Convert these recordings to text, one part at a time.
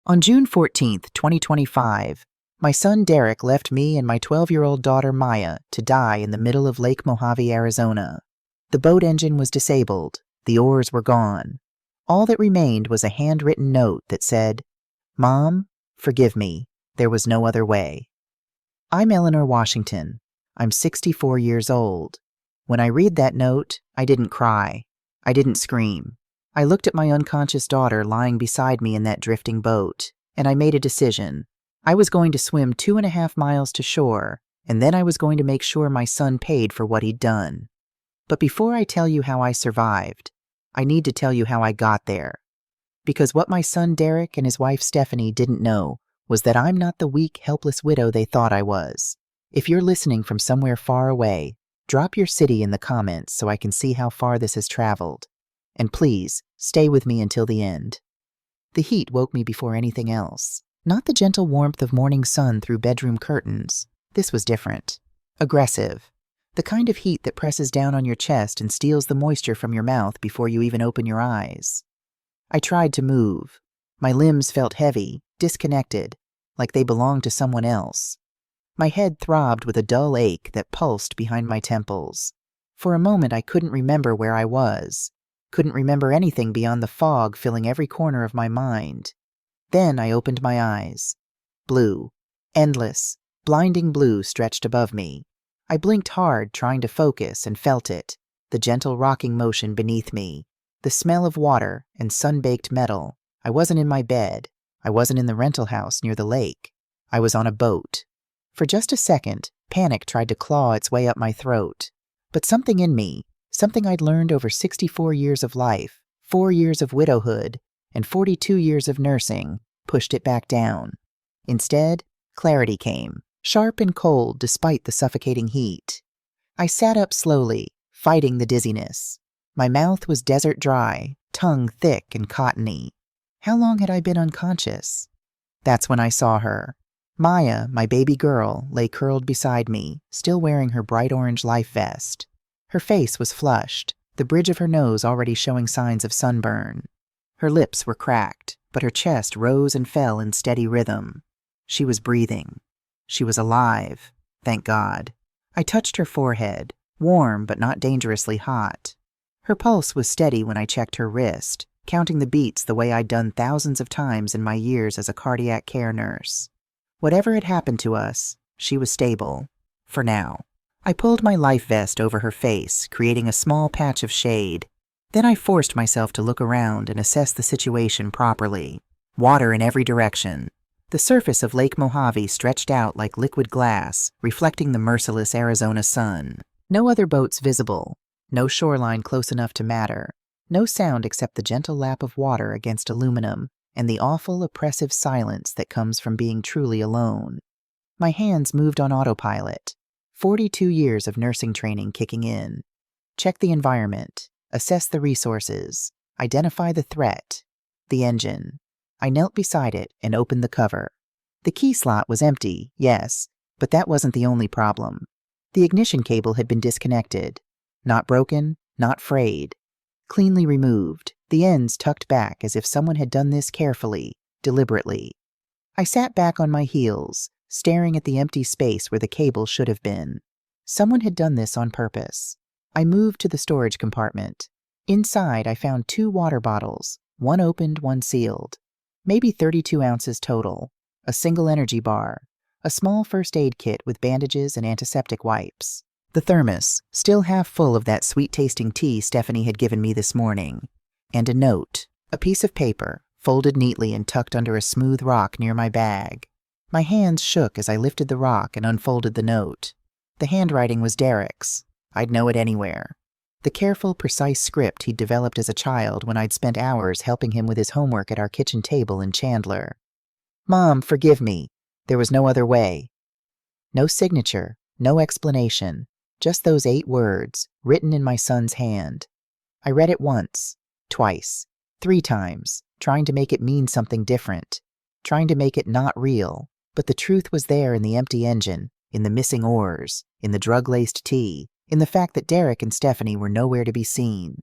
On June 14th, 2025, my son Derek left me and my 12-year-old daughter Maya to die in the middle of Lake Mojave, Arizona. The boat engine was disabled. The oars were gone. All that remained was a handwritten note that said, "Mom, forgive me. There was no other way." I'm Eleanor Washington. I'm 64 years old. When I read that note, I didn't cry. I didn't scream. I looked at my unconscious daughter lying beside me in that drifting boat, and I made a decision. I was going to swim 2.5 miles to shore, and then I was going to make sure my son paid for what he'd done. But before I tell you how I survived, I need to tell you how I got there. Because what my son Derek and his wife Stephanie didn't know was that I'm not the weak, helpless widow they thought I was. If you're listening from somewhere far away, drop your city in the comments so I can see how far this has traveled. And please, stay with me until the end. The heat woke me before anything else. Not the gentle warmth of morning sun through bedroom curtains. This was different. Aggressive. The kind of heat that presses down on your chest and steals the moisture from your mouth before you even open your eyes. I tried to move. My limbs felt heavy, disconnected, like they belonged to someone else. My head throbbed with a dull ache that pulsed behind my temples. For a moment I couldn't remember where I was. Couldn't remember anything beyond the fog filling every corner of my mind. Then I opened my eyes. Blue. Endless, blinding blue stretched above me. I blinked hard, trying to focus, and felt it. The gentle rocking motion beneath me. The smell of water and sun-baked metal. I wasn't in my bed. I wasn't in the rental house near the lake. I was on a boat. For just a second, panic tried to claw its way up my throat. But something in me, something I'd learned over 64 years of life, 4 years of widowhood, and 42 years of nursing, pushed it back down. Instead, clarity came, sharp and cold despite the suffocating heat. I sat up slowly, fighting the dizziness. My mouth was desert dry, tongue thick and cottony. How long had I been unconscious? That's when I saw her. Maya, my baby girl, lay curled beside me, still wearing her bright orange life vest. Her face was flushed, the bridge of her nose already showing signs of sunburn. Her lips were cracked, but her chest rose and fell in steady rhythm. She was breathing. She was alive, thank God. I touched her forehead, warm but not dangerously hot. Her pulse was steady when I checked her wrist, counting the beats the way I'd done thousands of times in my years as a cardiac care nurse. Whatever had happened to us, she was stable, for now. I pulled my life vest over her face, creating a small patch of shade. Then I forced myself to look around and assess the situation properly. Water in every direction. The surface of Lake Mojave stretched out like liquid glass, reflecting the merciless Arizona sun. No other boats visible. No shoreline close enough to matter. No sound except the gentle lap of water against aluminum and the awful, oppressive silence that comes from being truly alone. My hands moved on autopilot. 42 years of nursing training kicking in. Check the environment. Assess the resources. Identify the threat. The engine. I knelt beside it and opened the cover. The key slot was empty, yes, but that wasn't the only problem. The ignition cable had been disconnected. Not broken, not frayed. Cleanly removed, the ends tucked back as if someone had done this carefully, deliberately. I sat back on my heels, staring at the empty space where the cable should have been. Someone had done this on purpose. I moved to the storage compartment. Inside, I found 2 water bottles, one opened, one sealed. Maybe 32 ounces total. A single energy bar. A small first aid kit with bandages and antiseptic wipes. The thermos, still half full of that sweet-tasting tea Stephanie had given me this morning. And a note. A piece of paper, folded neatly and tucked under a smooth rock near my bag. My hands shook as I lifted the rock and unfolded the note. The handwriting was Derek's. I'd know it anywhere. The careful, precise script he'd developed as a child when I'd spent hours helping him with his homework at our kitchen table in Chandler. "Mom, forgive me. There was no other way." No signature, no explanation, just those 8 words, written in my son's hand. I read it once, twice, 3 times, trying to make it mean something different, trying to make it not real, but the truth was there in the empty engine, in the missing oars, in the drug-laced tea, in the fact that Derek and Stephanie were nowhere to be seen.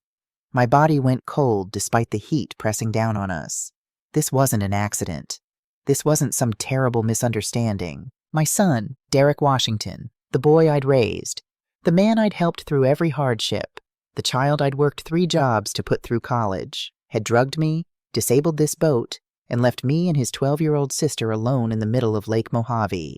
My body went cold despite the heat pressing down on us. This wasn't an accident. This wasn't some terrible misunderstanding. My son, Derek Washington, the boy I'd raised, the man I'd helped through every hardship, the child I'd worked 3 jobs to put through college, had drugged me, disabled this boat, and left me and his 12-year-old sister alone in the middle of Lake Mojave.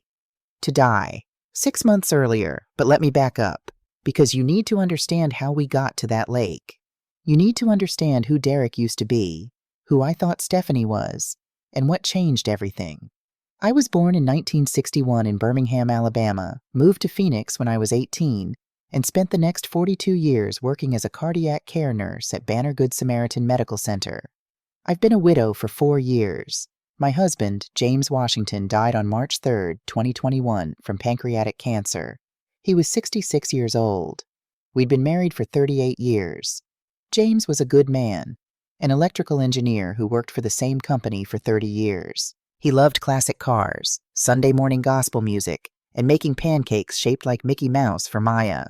To die. 6 months earlier, but let me back up, because you need to understand how we got to that lake. You need to understand who Derek used to be, who I thought Stephanie was, and what changed everything. I was born in 1961 in Birmingham, Alabama, moved to Phoenix when I was 18, and spent the next 42 years working as a cardiac care nurse at Banner Good Samaritan Medical Center. I've been a widow for 4 years. My husband, James Washington, died on March 3, 2021, from pancreatic cancer. He was 66 years old. We'd been married for 38 years. James was a good man, an electrical engineer who worked for the same company for 30 years. He loved classic cars, Sunday morning gospel music, and making pancakes shaped like Mickey Mouse for Maya.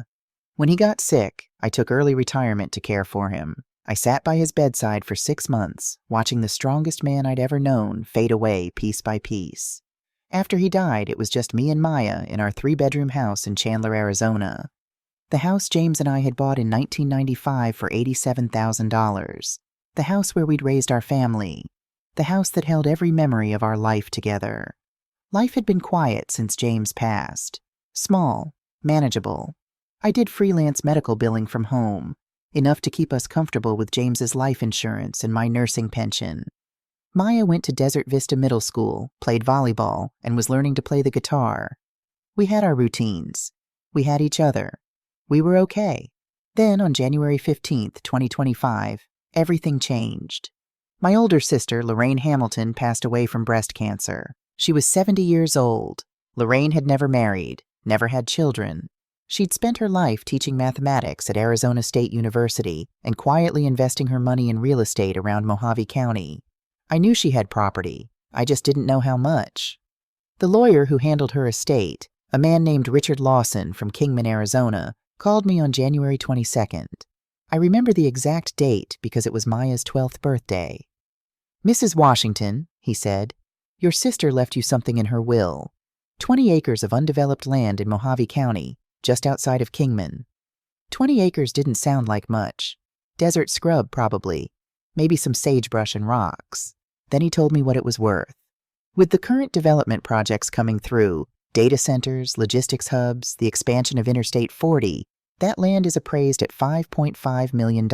When he got sick, I took early retirement to care for him. I sat by his bedside for 6 months, watching the strongest man I'd ever known fade away piece by piece. After he died, it was just me and Maya in our 3-bedroom house in Chandler, Arizona. The house James and I had bought in 1995 for $87,000. The house where we'd raised our family. The house that held every memory of our life together. Life had been quiet since James passed. Small, manageable. I did freelance medical billing from home, enough to keep us comfortable with James's life insurance and my nursing pension. Maya went to Desert Vista Middle School, played volleyball, and was learning to play the guitar. We had our routines. We had each other. We were okay. Then, on January 15th, 2025, everything changed. My older sister, Lorraine Hamilton, passed away from breast cancer. She was 70 years old. Lorraine had never married, never had children. She'd spent her life teaching mathematics at Arizona State University and quietly investing her money in real estate around Mojave County. I knew she had property. I just didn't know how much. The lawyer who handled her estate, a man named Richard Lawson from Kingman, Arizona, called me on January 22nd. I remember the exact date because it was Maya's 12th birthday. "Mrs. Washington," he said, "your sister left you something in her will. 20 acres of undeveloped land in Mojave County, just outside of Kingman." 20 acres didn't sound like much. Desert scrub, probably. Maybe some sagebrush and rocks. Then he told me what it was worth. With the current development projects coming through, data centers, logistics hubs, the expansion of Interstate 40, that land is appraised at $5.5 million.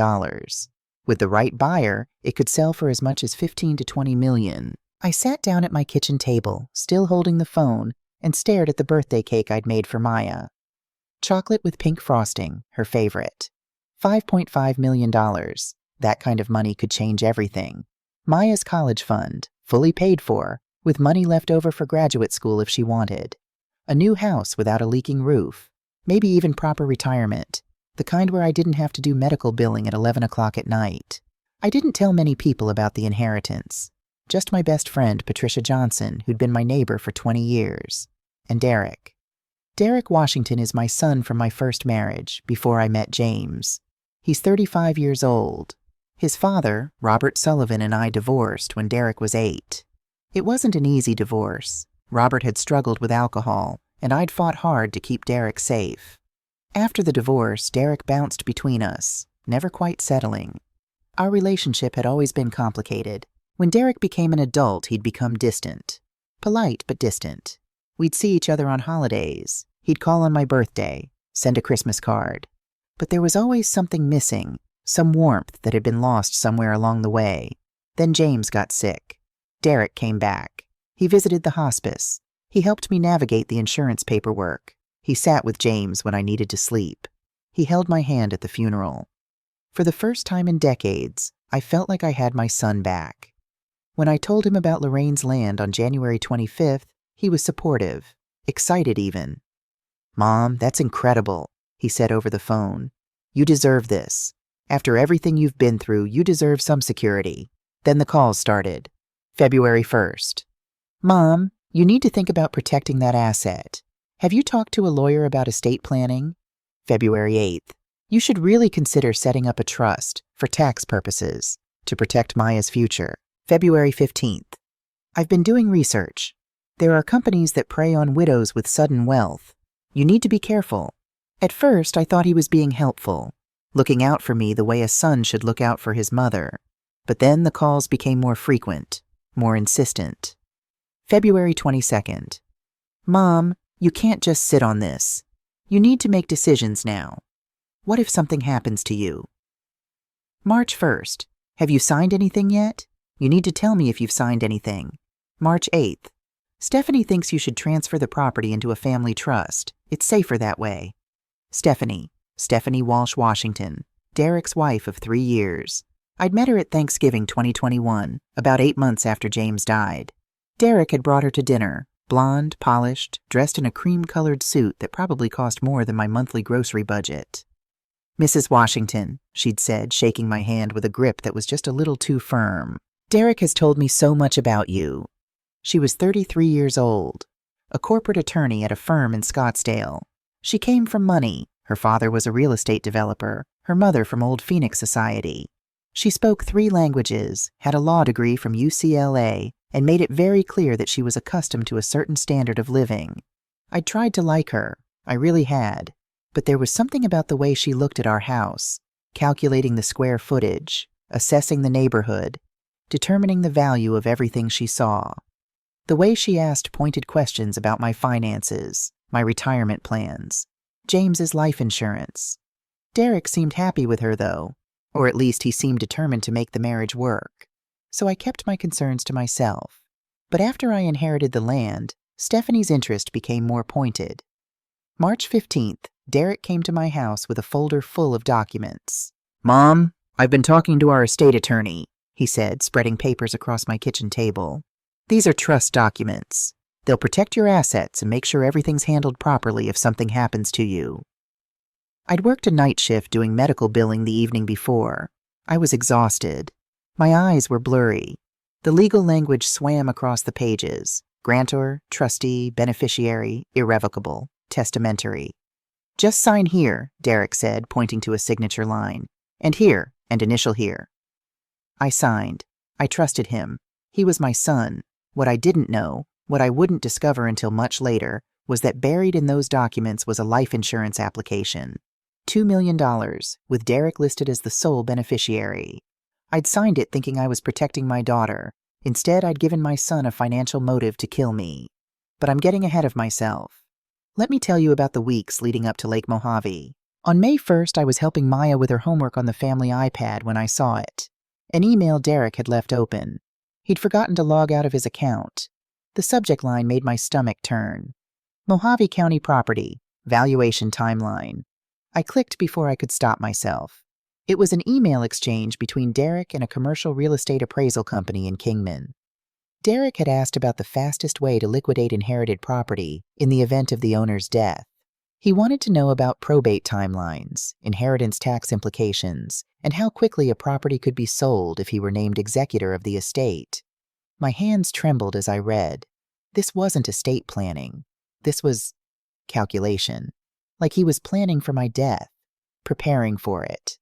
With the right buyer, it could sell for as much as $15 to $20 million. I sat down at my kitchen table, still holding the phone, and stared at the birthday cake I'd made for Maya. Chocolate with pink frosting, her favorite. $5.5 million. That kind of money could change everything. Maya's college fund, fully paid for, with money left over for graduate school if she wanted. A new house without a leaking roof. Maybe even proper retirement. The kind where I didn't have to do medical billing at 11 o'clock at night. I didn't tell many people about the inheritance. Just my best friend, Patricia Johnson, who'd been my neighbor for 20 years. And Derek. Derek Washington is my son from my first marriage, before I met James. He's 35 years old. His father, Robert Sullivan, and I divorced when Derek was 8. It wasn't an easy divorce. Robert had struggled with alcohol, and I'd fought hard to keep Derek safe. After the divorce, Derek bounced between us, never quite settling. Our relationship had always been complicated. When Derek became an adult, he'd become distant. Polite, but distant. We'd see each other on holidays. He'd call on my birthday, send a Christmas card. But there was always something missing, some warmth that had been lost somewhere along the way. Then James got sick. Derek came back. He visited the hospice. He helped me navigate the insurance paperwork. He sat with James when I needed to sleep. He held my hand at the funeral. For the first time in decades, I felt like I had my son back. When I told him about Lorraine's land on January 25th, he was supportive, excited even. "Mom, that's incredible," he said over the phone. "You deserve this. After everything you've been through, you deserve some security." Then the calls started. February 1st. "Mom, you need to think about protecting that asset. Have you talked to a lawyer about estate planning?" February 8th. "You should really consider setting up a trust, for tax purposes, to protect Maya's future." February 15th. I've been doing research. There are companies that prey on widows with sudden wealth. You need to be careful. At first, I thought he was being helpful, looking out for me the way a son should look out for his mother. But then the calls became more frequent, more insistent. February 22nd. Mom, you can't just sit on this. You need to make decisions now. What if something happens to you? March 1st. Have you signed anything yet? You need to tell me if you've signed anything. March 8th. Stephanie thinks you should transfer the property into a family trust. It's safer that way. Stephanie Walsh Washington, Derek's wife of 3 years. I'd met her at Thanksgiving 2021, about 8 months after James died. Derek had brought her to dinner, blonde, polished, dressed in a cream-colored suit that probably cost more than my monthly grocery budget. Mrs. Washington, she'd said, shaking my hand with a grip that was just a little too firm. Derek has told me so much about you. She was 33 years old, a corporate attorney at a firm in Scottsdale. She came from money. Her father was a real estate developer, her mother from Old Phoenix Society. She spoke 3 languages, had a law degree from UCLA, and made it very clear that she was accustomed to a certain standard of living. I'd tried to like her, I really had, but there was something about the way she looked at our house, calculating the square footage, assessing the neighborhood, determining the value of everything she saw. The way she asked pointed questions about my finances, my retirement plans, James's life insurance. Derek seemed happy with her, though, or at least he seemed determined to make the marriage work. So I kept my concerns to myself. But after I inherited the land, Stephanie's interest became more pointed. March 15th, Derek came to my house with a folder full of documents. Mom, I've been talking to our estate attorney, he said, spreading papers across my kitchen table. These are trust documents. They'll protect your assets and make sure everything's handled properly if something happens to you. I'd worked a night shift doing medical billing the evening before. I was exhausted. My eyes were blurry. The legal language swam across the pages. Grantor, trustee, beneficiary, irrevocable, testamentary. Just sign here, Derek said, pointing to a signature line. And here, and initial here. I signed. I trusted him. He was my son. What I didn't know, what I wouldn't discover until much later, was that buried in those documents was a life insurance application. $2 million, with Derek listed as the sole beneficiary. I'd signed it thinking I was protecting my daughter. Instead, I'd given my son a financial motive to kill me. But I'm getting ahead of myself. Let me tell you about the weeks leading up to Lake Mojave. On May 1st, I was helping Maya with her homework on the family iPad when I saw it. An email Derek had left open. He'd forgotten to log out of his account. The subject line made my stomach turn. Mojave County property, valuation timeline. I clicked before I could stop myself. It was an email exchange between Derek and a commercial real estate appraisal company in Kingman. Derek had asked about the fastest way to liquidate inherited property in the event of the owner's death. He wanted to know about probate timelines, inheritance tax implications, and how quickly a property could be sold if he were named executor of the estate. My hands trembled as I read. This wasn't estate planning. This was calculation. Like he was planning for my death, preparing for it.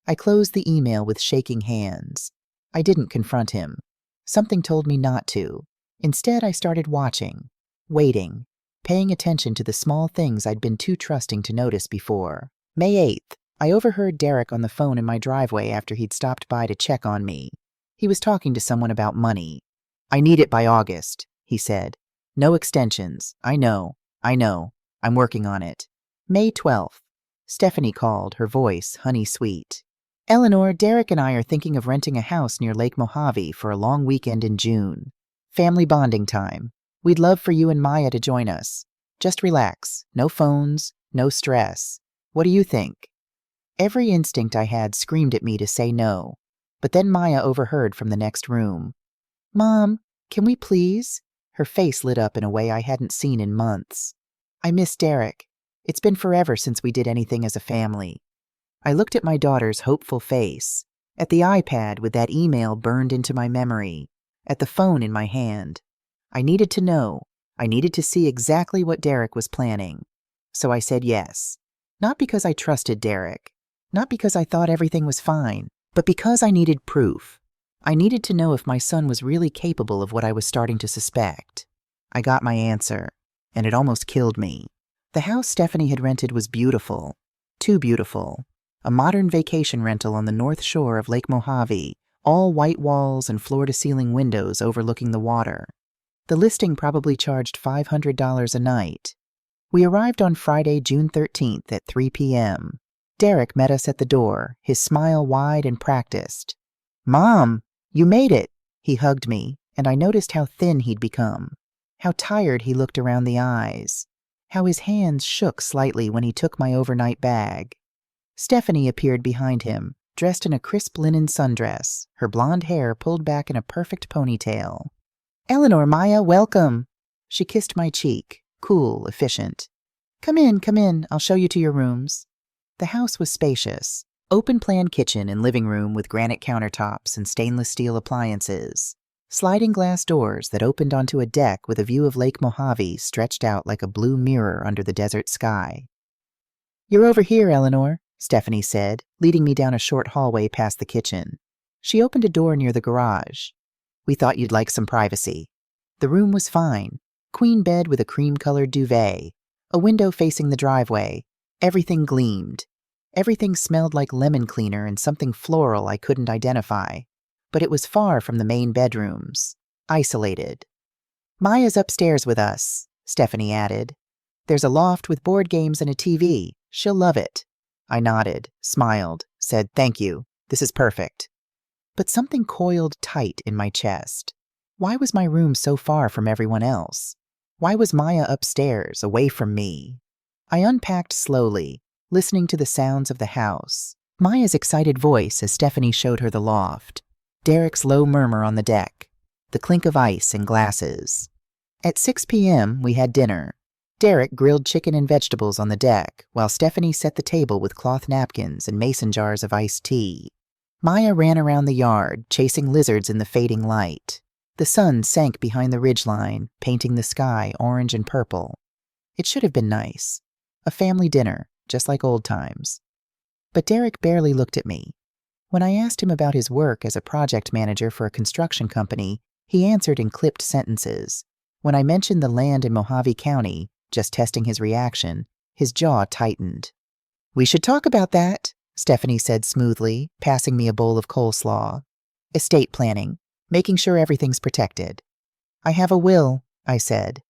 I closed the email with shaking hands. I didn't confront him. Something told me not to. Instead, I started watching, waiting, paying attention to the small things I'd been too trusting to notice before. May 8th, I overheard Derek on the phone in my driveway after he'd stopped by to check on me. He was talking to someone about money. I need it by August, he said. No extensions. I know. I'm working on it. May 12th. Stephanie called, her voice honey-sweet. Eleanor, Derek and I are thinking of renting a house near Lake Mojave for a long weekend in June. Family bonding time. We'd love for you and Maya to join us. Just relax. No phones, no stress. What do you think? Every instinct I had screamed at me to say no, but then Maya overheard from the next room. Mom, can we please? Her face lit up in a way I hadn't seen in months. I miss Derek. It's been forever since we did anything as a family. I looked at my daughter's hopeful face, at the iPad with that email burned into my memory, at the phone in my hand. I needed to know. I needed to see exactly what Derek was planning. So I said yes. Not because I trusted Derek, not because I thought everything was fine, but because I needed proof. I needed to know if my son was really capable of what I was starting to suspect. I got my answer, and it almost killed me. The house Stephanie had rented was beautiful. Too beautiful. A modern vacation rental on the north shore of Lake Mojave, all white walls and floor-to-ceiling windows overlooking the water. The listing probably charged $500 a night. We arrived on Friday, June 13th at 3 p.m. Derek met us at the door, his smile wide and practiced. "Mom, you made it!" He hugged me, and I noticed how thin he'd become, how tired he looked around the eyes, how his hands shook slightly when he took my overnight bag. Stephanie appeared behind him, dressed in a crisp linen sundress, her blonde hair pulled back in a perfect ponytail. "Eleanor, Maya, welcome!" She kissed my cheek, cool, efficient. Come in, I'll show you to your rooms." The house was spacious. Open-plan kitchen and living room with granite countertops and stainless steel appliances. Sliding glass doors that opened onto a deck with a view of Lake Mojave stretched out like a blue mirror under the desert sky. "You're over here, Eleanor," Stephanie said, leading me down a short hallway past the kitchen. She opened a door near the garage. "We thought you'd like some privacy." The room was fine. Queen bed with a cream-colored duvet. A window facing the driveway. Everything gleamed. Everything smelled like lemon cleaner and something floral I couldn't identify. But it was far from the main bedrooms. Isolated. "Maya's upstairs with us," Stephanie added. "There's a loft with board games and a TV. She'll love it." I nodded, smiled, said thank you. This is perfect. But something coiled tight in my chest. Why was my room so far from everyone else? Why was Maya upstairs, away from me? I unpacked slowly, listening to the sounds of the house. Maya's excited voice as Stephanie showed her the loft. Derek's low murmur on the deck. The clink of ice and glasses. At 6 p.m., we had dinner. Derek grilled chicken and vegetables on the deck, while Stephanie set the table with cloth napkins and mason jars of iced tea. Maya ran around the yard, chasing lizards in the fading light. The sun sank behind the ridgeline, painting the sky orange and purple. It should have been nice. A family dinner, just like old times. But Derek barely looked at me. When I asked him about his work as a project manager for a construction company, he answered in clipped sentences. When I mentioned the land in Mojave County, just testing his reaction, his jaw tightened. "We should talk about that," Stephanie said smoothly, passing me a bowl of coleslaw. "Estate planning. Making sure everything's protected." "I have a will," I said.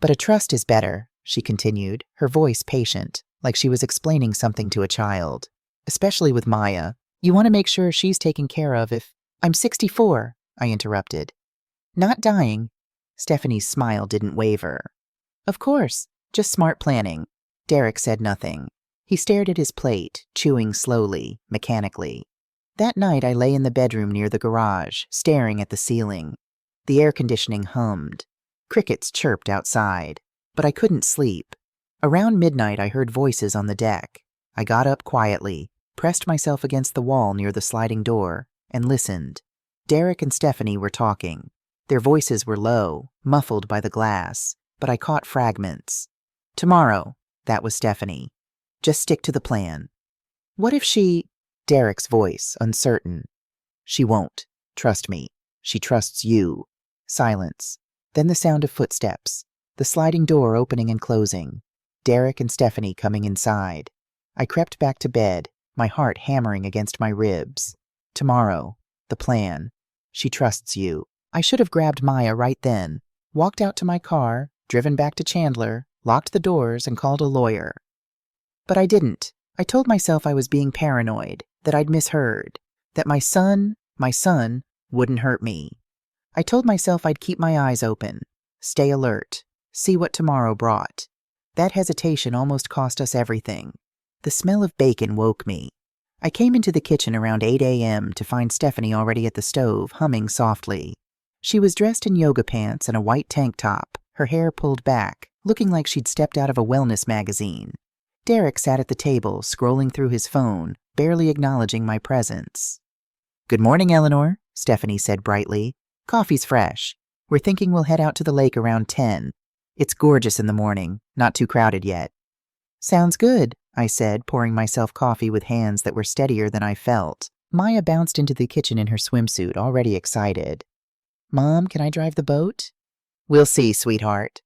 "But a trust is better," she continued, her voice patient, like she was explaining something to a child. "Especially with Maya. You want to make sure she's taken care of if—" "I'm 64, I interrupted. "Not dying." Stephanie's smile didn't waver. "Of course, just smart planning." Derek said nothing. He stared at his plate, chewing slowly, mechanically. That night I lay in the bedroom near the garage, staring at the ceiling. The air conditioning hummed. Crickets chirped outside, but I couldn't sleep. Around midnight I heard voices on the deck. I got up quietly, pressed myself against the wall near the sliding door, and listened. Derek and Stephanie were talking. Their voices were low, muffled by the glass, but I caught fragments. "Tomorrow," that was Stephanie. "Just stick to the plan." "What if she—" Derek's voice, uncertain. "She won't. Trust me. She trusts you." Silence. Then the sound of footsteps. The sliding door opening and closing. Derek and Stephanie coming inside. I crept back to bed, my heart hammering against my ribs. Tomorrow. The plan. She trusts you. I should have grabbed Maya right then, walked out to my car, driven back to Chandler, locked the doors, and called a lawyer. But I didn't. I told myself I was being paranoid, that I'd misheard, that my son, wouldn't hurt me. I told myself I'd keep my eyes open, stay alert, see what tomorrow brought. That hesitation almost cost us everything. The smell of bacon woke me. I came into the kitchen around 8 a.m. to find Stephanie already at the stove, humming softly. She was dressed in yoga pants and a white tank top, her hair pulled back, looking like she'd stepped out of a wellness magazine. Derek sat at the table, scrolling through his phone, barely acknowledging my presence. "Good morning, Eleanor," Stephanie said brightly. "Coffee's fresh. We're thinking we'll head out to the lake around 10. It's gorgeous in the morning, not too crowded yet." "Sounds good," I said, pouring myself coffee with hands that were steadier than I felt. Maya bounced into the kitchen in her swimsuit, already excited. "Mom, can I drive the boat?" "We'll see, sweetheart."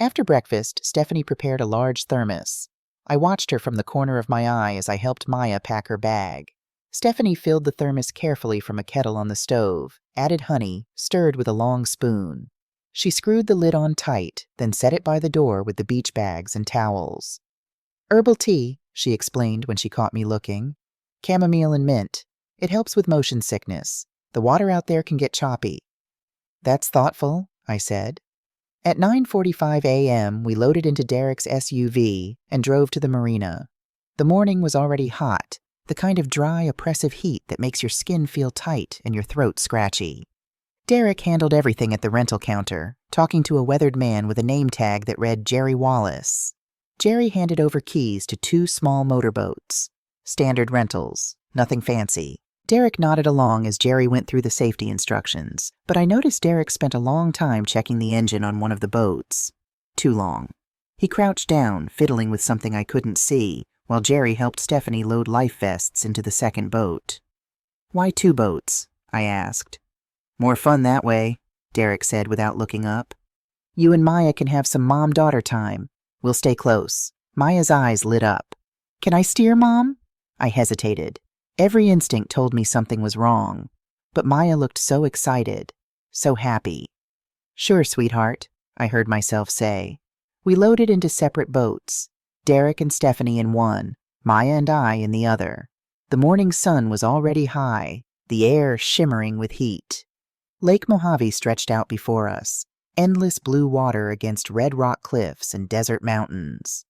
After breakfast, Stephanie prepared a large thermos. I watched her from the corner of my eye as I helped Maya pack her bag. Stephanie filled the thermos carefully from a kettle on the stove, added honey, stirred with a long spoon. She screwed the lid on tight, then set it by the door with the beach bags and towels. "Herbal tea," she explained when she caught me looking. "Chamomile and mint. It helps with motion sickness. The water out there can get choppy." "That's thoughtful," I said. At 9:45 a.m., we loaded into Derek's SUV and drove to the marina. The morning was already hot, the kind of dry, oppressive heat that makes your skin feel tight and your throat scratchy. Derek handled everything at the rental counter, talking to a weathered man with a name tag that read Jerry Wallace. Jerry handed over keys to 2 small motorboats. Standard rentals, nothing fancy. Derek nodded along as Jerry went through the safety instructions, but I noticed Derek spent a long time checking the engine on one of the boats. Too long. He crouched down, fiddling with something I couldn't see, while Jerry helped Stephanie load life vests into the second boat. "Why 2 boats?" I asked. "More fun that way," Derek said without looking up. "You and Maya can have some mom-daughter time. We'll stay close." Maya's eyes lit up. "Can I steer, Mom?" I hesitated. Every instinct told me something was wrong, but Maya looked so excited, so happy. "Sure, sweetheart," I heard myself say. We loaded into separate boats, Derek and Stephanie in one, Maya and I in the other. The morning sun was already high, the air shimmering with heat. Lake Mojave stretched out before us, endless blue water against red rock cliffs and desert mountains.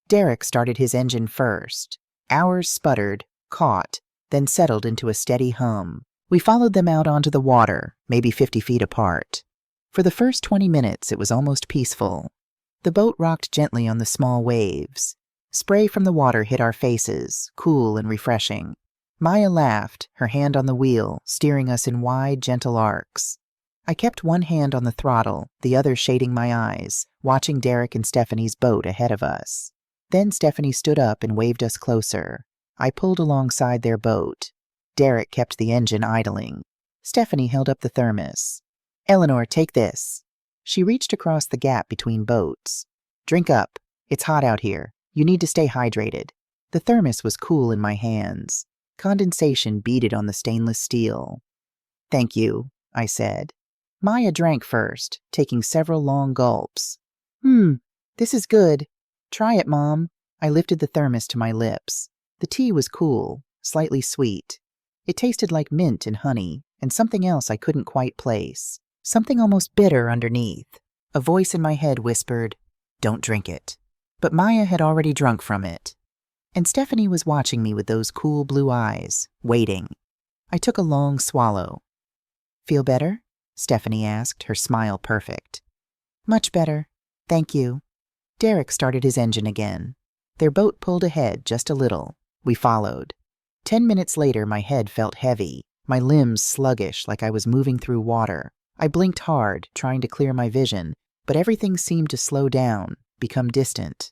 Derek started his engine first. Ours sputtered, caught, then settled into a steady hum. We followed them out onto the water, maybe 50 feet apart. For the first 20 minutes, it was almost peaceful. The boat rocked gently on the small waves. Spray from the water hit our faces, cool and refreshing. Maya laughed, her hand on the wheel, steering us in wide, gentle arcs. I kept one hand on the throttle, the other shading my eyes, watching Derek and Stephanie's boat ahead of us. Then Stephanie stood up and waved us closer. I pulled alongside their boat. Derek kept the engine idling. Stephanie held up the thermos. "Eleanor, take this." She reached across the gap between boats. "Drink up. It's hot out here. You need to stay hydrated." The thermos was cool in my hands. Condensation beaded on the stainless steel. "Thank you," I said. Maya drank first, taking several long gulps. This is good. Try it, Mom." I lifted the thermos to my lips. The tea was cool, slightly sweet. It tasted like mint and honey, and something else I couldn't quite place. Something almost bitter underneath. A voice in my head whispered, "Don't drink it." But Maya had already drunk from it. And Stephanie was watching me with those cool blue eyes, waiting. I took a long swallow. "Feel better?" Stephanie asked, her smile perfect. "Much better. Thank you." Derek started his engine again. Their boat pulled ahead just a little. We followed. 10 minutes later, my head felt heavy, my limbs sluggish like I was moving through water. I blinked hard, trying to clear my vision, but everything seemed to slow down, become distant.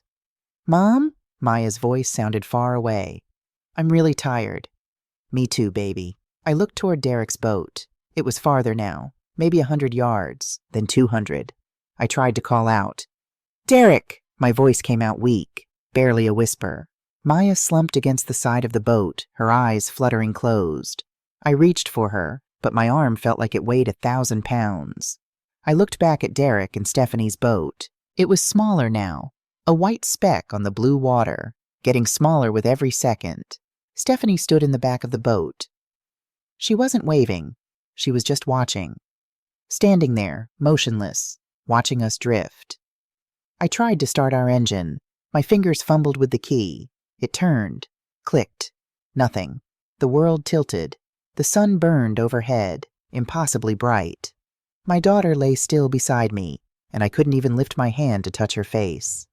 "Mom?" Maya's voice sounded far away. "I'm really tired." "Me too, baby." I looked toward Derek's boat. It was farther now, maybe 100 yards, then 200. I tried to call out. "Derek!" My voice came out weak, barely a whisper. Maya slumped against the side of the boat, her eyes fluttering closed. I reached for her, but my arm felt like it weighed 1,000 pounds. I looked back at Derek and Stephanie's boat. It was smaller now, a white speck on the blue water, getting smaller with every second. Stephanie stood in the back of the boat. She wasn't waving. She was just watching. Standing there, motionless, watching us drift. I tried to start our engine. My fingers fumbled with the key. It turned, clicked. Nothing. The world tilted. The sun burned overhead, impossibly bright. My daughter lay still beside me, and I couldn't even lift my hand to touch her face.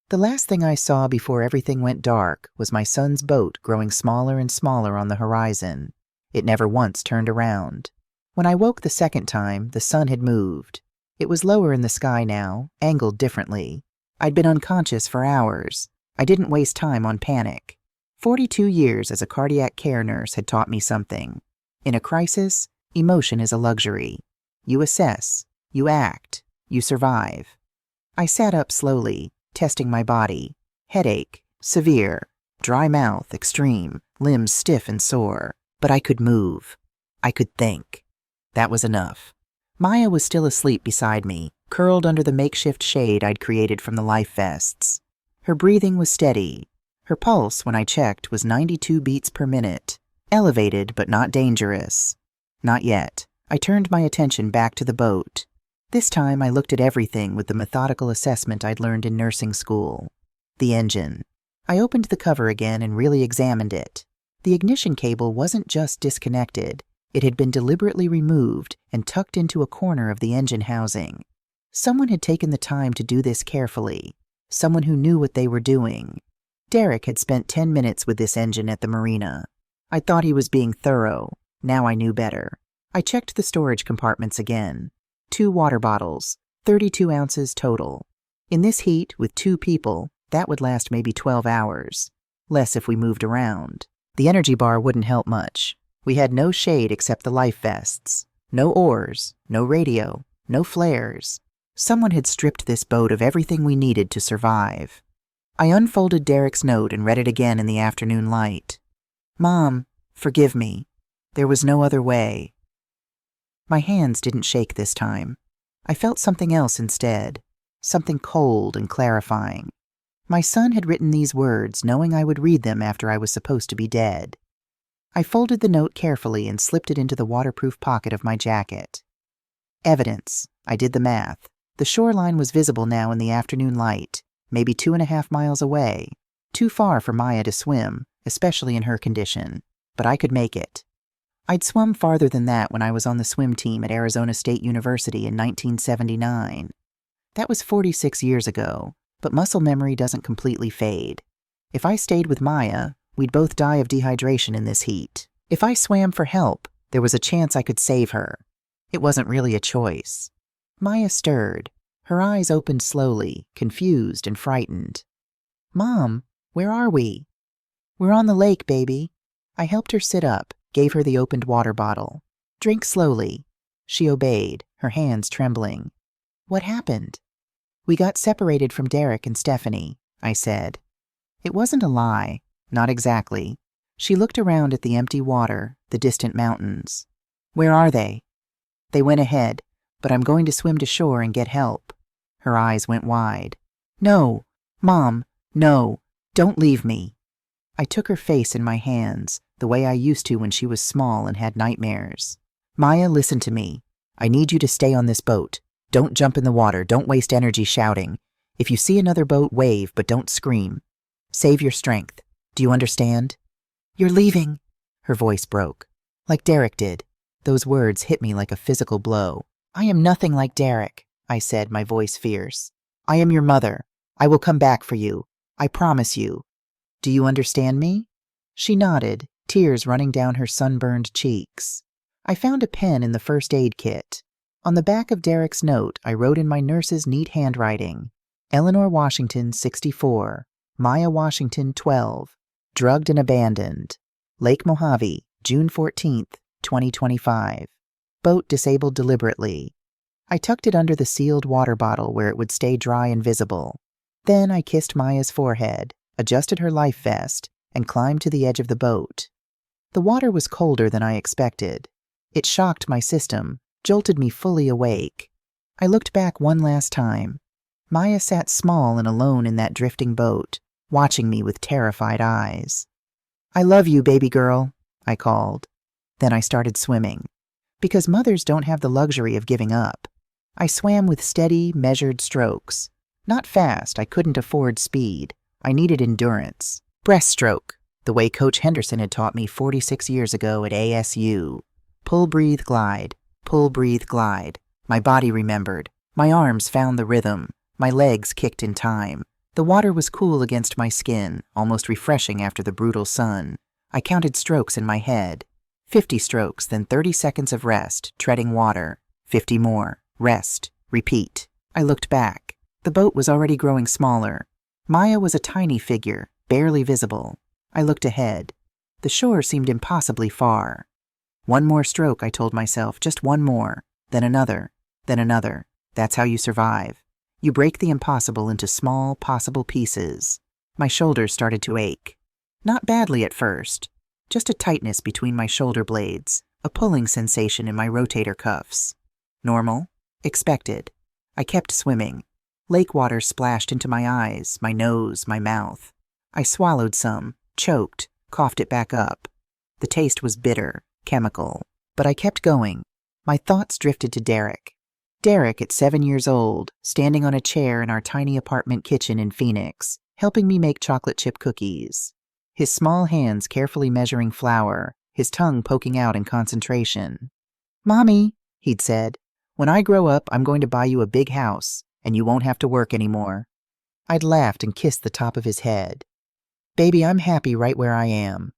The last thing I saw before everything went dark was my son's boat growing smaller and smaller on the horizon. It never once turned around. When I woke the second time, the sun had moved. It was lower in the sky now, angled differently. I'd been unconscious for hours. I didn't waste time on panic. 42 years as a cardiac care nurse had taught me something. In a crisis, emotion is a luxury. You assess, you act, you survive. I sat up slowly, testing my body. Headache, severe. Dry mouth, extreme. Limbs stiff and sore. But I could move. I could think. That was enough. Maya was still asleep beside me, curled under the makeshift shade I'd created from the life vests. Her breathing was steady. Her pulse, when I checked, was 92 beats per minute. Elevated, but not dangerous. Not yet. I turned my attention back to the boat. This time I looked at everything with the methodical assessment I'd learned in nursing school. The engine. I opened the cover again and really examined it. The ignition cable wasn't just disconnected. It had been deliberately removed and tucked into a corner of the engine housing. Someone had taken the time to do this carefully. Someone who knew what they were doing. Derek had spent 10 minutes with this engine at the marina. I thought he was being thorough. Now I knew better. I checked the storage compartments again. 2 water bottles, 32 ounces total. In this heat, with 2 people, that would last maybe 12 hours. Less if we moved around. The energy bar wouldn't help much. We had no shade except the life vests. No oars, no radio, no flares. Someone had stripped this boat of everything we needed to survive. I unfolded Derek's note and read it again in the afternoon light. Mom, forgive me. There was no other way. My hands didn't shake this time. I felt something else instead. Something cold and clarifying. My son had written these words knowing I would read them after I was supposed to be dead. I folded the note carefully and slipped it into the waterproof pocket of my jacket. Evidence. I did the math. The shoreline was visible now in the afternoon light, maybe 2.5 miles away. Too far for Maya to swim, especially in her condition, but I could make it. I'd swum farther than that when I was on the swim team at Arizona State University in 1979. That was 46 years ago, but muscle memory doesn't completely fade. If I stayed with Maya, we'd both die of dehydration in this heat. If I swam for help, there was a chance I could save her. It wasn't really a choice. Maya stirred. Her eyes opened slowly, confused and frightened. Mom, where are we? We're on the lake, baby. I helped her sit up, gave her the opened water bottle. Drink slowly. She obeyed, her hands trembling. What happened? We got separated from Derek and Stephanie, I said. It wasn't a lie. Not exactly. She looked around at the empty water, the distant mountains. Where are they? They went ahead, but I'm going to swim to shore and get help. Her eyes went wide. No, Mom, no, don't leave me. I took her face in my hands, the way I used to when she was small and had nightmares. Maya, listen to me. I need you to stay on this boat. Don't jump in the water. Don't waste energy shouting. If you see another boat, wave, but don't scream. Save your strength. Do you understand? You're leaving. Her voice broke. Like Derek did. Those words hit me like a physical blow. I am nothing like Derek, I said, my voice fierce. I am your mother. I will come back for you. I promise you. Do you understand me? She nodded, tears running down her sunburned cheeks. I found a pen in the first aid kit. On the back of Derek's note, I wrote in my nurse's neat handwriting, Eleanor Washington, 64, Maya Washington, 12, drugged and abandoned. Lake Mojave, June 14th, 2025. Boat disabled deliberately. I tucked it under the sealed water bottle where it would stay dry and visible. Then I kissed Maya's forehead, adjusted her life vest, and climbed to the edge of the boat. The water was colder than I expected. It shocked my system, jolted me fully awake. I looked back one last time. Maya sat small and alone in that drifting boat, watching me with terrified eyes. I love you, baby girl, I called. Then I started swimming. Because mothers don't have the luxury of giving up. I swam with steady, measured strokes. Not fast, I couldn't afford speed. I needed endurance. Breaststroke, the way Coach Henderson had taught me 46 years ago at ASU. Pull, breathe, glide. Pull, breathe, glide. My body remembered. My arms found the rhythm. My legs kicked in time. The water was cool against my skin, almost refreshing after the brutal sun. I counted strokes in my head. 50 strokes, then 30 seconds of rest, treading water. 50 more. Rest. Repeat. I looked back. The boat was already growing smaller. Maya was a tiny figure, barely visible. I looked ahead. The shore seemed impossibly far. One more stroke, I told myself, just one more, then another, then another. That's how you survive. You break the impossible into small, possible pieces. My shoulders started to ache. Not badly at first, just a tightness between my shoulder blades, a pulling sensation in my rotator cuffs. Normal, expected. I kept swimming. Lake water splashed into my eyes, my nose, my mouth. I swallowed some, choked, coughed it back up. The taste was bitter, chemical, but I kept going. My thoughts drifted to Derek. Derek, at 7 years old, standing on a chair in our tiny apartment kitchen in Phoenix, helping me make chocolate chip cookies. His small hands carefully measuring flour, his tongue poking out in concentration. "Mommy," he'd said, "when I grow up, I'm going to buy you a big house, and you won't have to work anymore." I'd laughed and kissed the top of his head. "Baby, I'm happy right where I am."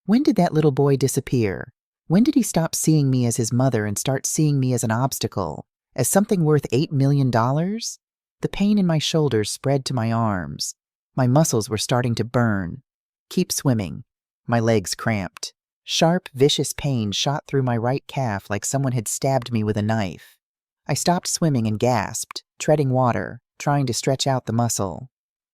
When did that little boy disappear? When did he stop seeing me as his mother and start seeing me as an obstacle, as something worth $8 million? The pain in my shoulders spread to my arms. My muscles were starting to burn. Keep swimming. My legs cramped. Sharp, vicious pain shot through my right calf like someone had stabbed me with a knife. I stopped swimming and gasped, treading water, trying to stretch out the muscle.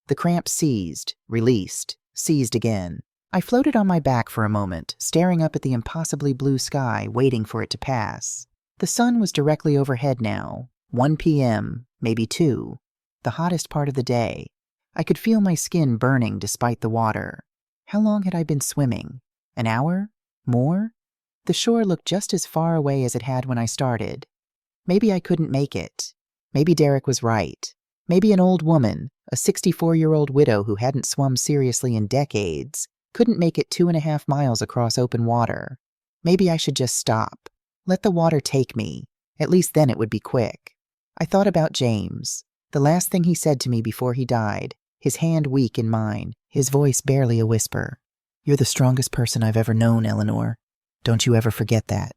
The cramp seized, released, seized again. I floated on my back for a moment, staring up at the impossibly blue sky, waiting for it to pass. The sun was directly overhead now, 1 p.m., maybe 2, the hottest part of the day. I could feel my skin burning despite the water. How long had I been swimming? An hour? More? The shore looked just as far away as it had when I started. Maybe I couldn't make it. Maybe Derek was right. Maybe an old woman, a 64-year-old widow who hadn't swum seriously in decades, couldn't make it 2.5 miles across open water. Maybe I should just stop. Let the water take me. At least then it would be quick. I thought about James. The last thing he said to me before he died, his hand weak in mine, his voice barely a whisper. "You're the strongest person I've ever known, Eleanor. Don't you ever forget that."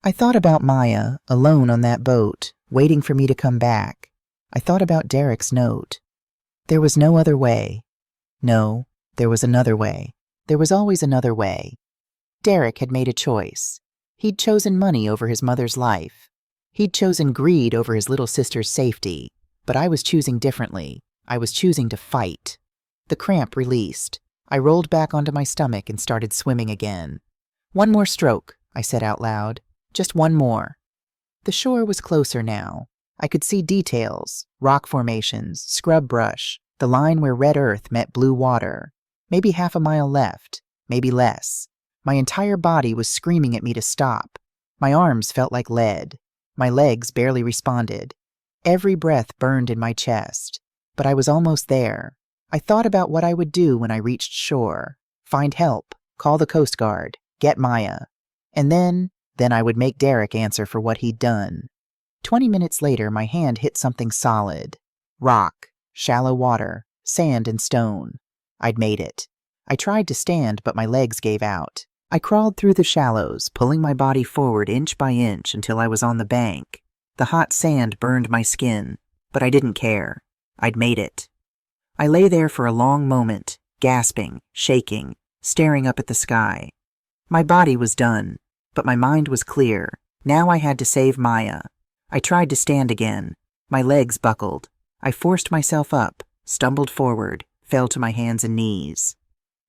I thought about Maya, alone on that boat, waiting for me to come back. I thought about Derek's note. There was no other way. No, there was another way. There was always another way. Derek had made a choice. He'd chosen money over his mother's life. He'd chosen greed over his little sister's safety. But I was choosing differently. I was choosing to fight. The cramp released. I rolled back onto my stomach and started swimming again. "One more stroke," I said out loud. "Just one more." The shore was closer now. I could see details, rock formations, scrub brush, the line where red earth met blue water. Maybe half a mile left, maybe less. My entire body was screaming at me to stop. My arms felt like lead. My legs barely responded. Every breath burned in my chest. But I was almost there. I thought about what I would do when I reached shore. Find help, call the Coast Guard, get Maya. And then I would make Derek answer for what he'd done. 20 minutes later, my hand hit something solid. Rock, shallow water, sand and stone. I'd made it. I tried to stand, but my legs gave out. I crawled through the shallows, pulling my body forward inch by inch until I was on the bank. The hot sand burned my skin, but I didn't care. I'd made it. I lay there for a long moment, gasping, shaking, staring up at the sky. My body was done, but my mind was clear. Now I had to save Maya. I tried to stand again. My legs buckled. I forced myself up, stumbled forward, fell to my hands and knees.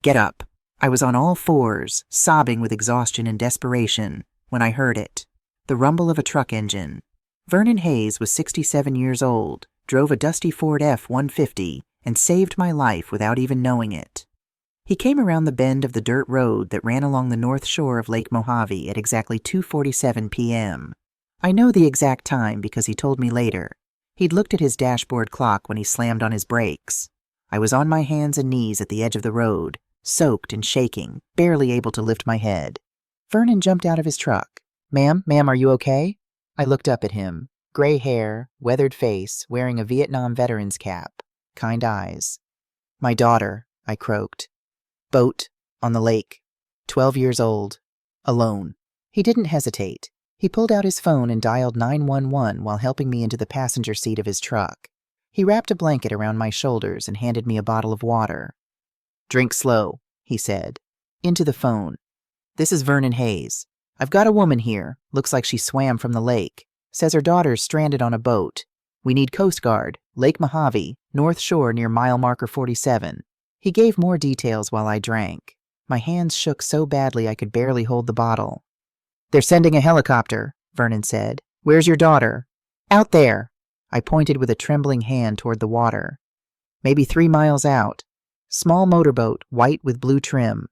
Get up. I was on all fours, sobbing with exhaustion and desperation, when I heard it. The rumble of a truck engine. Vernon Hayes was 67 years old, drove a dusty Ford F-150, and saved my life without even knowing it. He came around the bend of the dirt road that ran along the north shore of Lake Mojave at exactly 2:47 p.m. I know the exact time because he told me later. He'd looked at his dashboard clock when he slammed on his brakes. I was on my hands and knees at the edge of the road, soaked and shaking, barely able to lift my head. Vernon jumped out of his truck. Ma'am, are you okay?" I looked up at him. Gray hair, weathered face, wearing a Vietnam veteran's cap, kind eyes. "My daughter," I croaked. "Boat, on the lake, 12 years old, alone." He didn't hesitate. He pulled out his phone and dialed 911 while helping me into the passenger seat of his truck. He wrapped a blanket around my shoulders and handed me a bottle of water. Drink slow, he said. Into the phone. This is Vernon Hayes. I've got a woman here. Looks like she swam from the lake. Says her daughter's stranded on a boat. We need Coast Guard, Lake Mojave, North Shore near mile marker 47. He gave more details while I drank. My hands shook so badly I could barely hold the bottle. They're sending a helicopter, Vernon said. Where's your daughter? Out there. I pointed with a trembling hand toward the water. Maybe 3 miles out. Small motorboat, white with blue trim.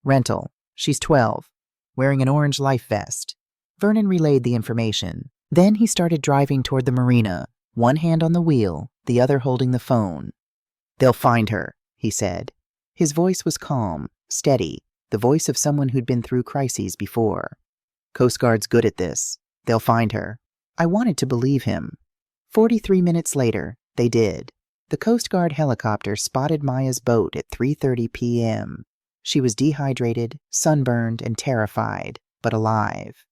Rental. She's 12. Wearing an orange life vest. Vernon relayed the information. Then he started driving toward the marina, one hand on the wheel, the other holding the phone. They'll find her, he said. His voice was calm, steady, the voice of someone who'd been through crises before. Coast Guard's good at this. They'll find her. I wanted to believe him. 43 minutes later, they did. The Coast Guard helicopter spotted Maya's boat at 3:30 p.m. She was dehydrated, sunburned, and terrified, but alive.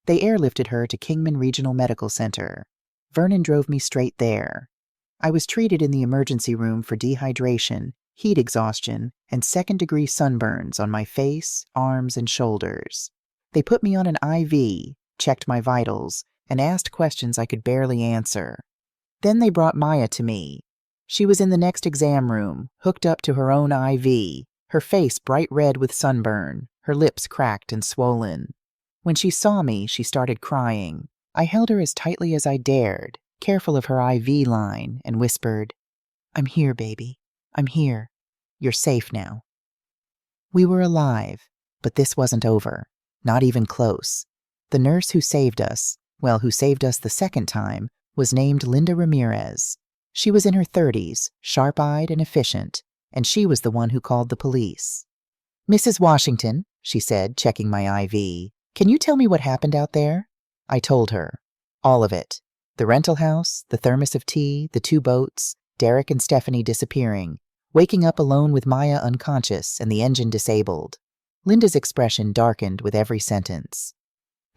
They airlifted her to Kingman Regional Medical Center. Vernon drove me straight there. I was treated in the emergency room for dehydration, heat exhaustion, and second-degree sunburns on my face, arms, and shoulders. They put me on an IV, checked my vitals, and asked questions I could barely answer. Then they brought Maya to me. She was in the next exam room, hooked up to her own IV, her face bright red with sunburn, her lips cracked and swollen. When she saw me, she started crying. I held her as tightly as I dared, careful of her IV line, and whispered, "I'm here, baby. I'm here. You're safe now." We were alive, but this wasn't over. Not even close. The nurse who saved us, who saved us the second time, was named Linda Ramirez. She was in her 30s, sharp-eyed and efficient, and she was the one who called the police. "Mrs. Washington," she said, checking my IV, "can you tell me what happened out there?" I told her. All of it. The rental house, the thermos of tea, the 2 boats, Derek and Stephanie disappearing, waking up alone with Maya unconscious and the engine disabled. Linda's expression darkened with every sentence.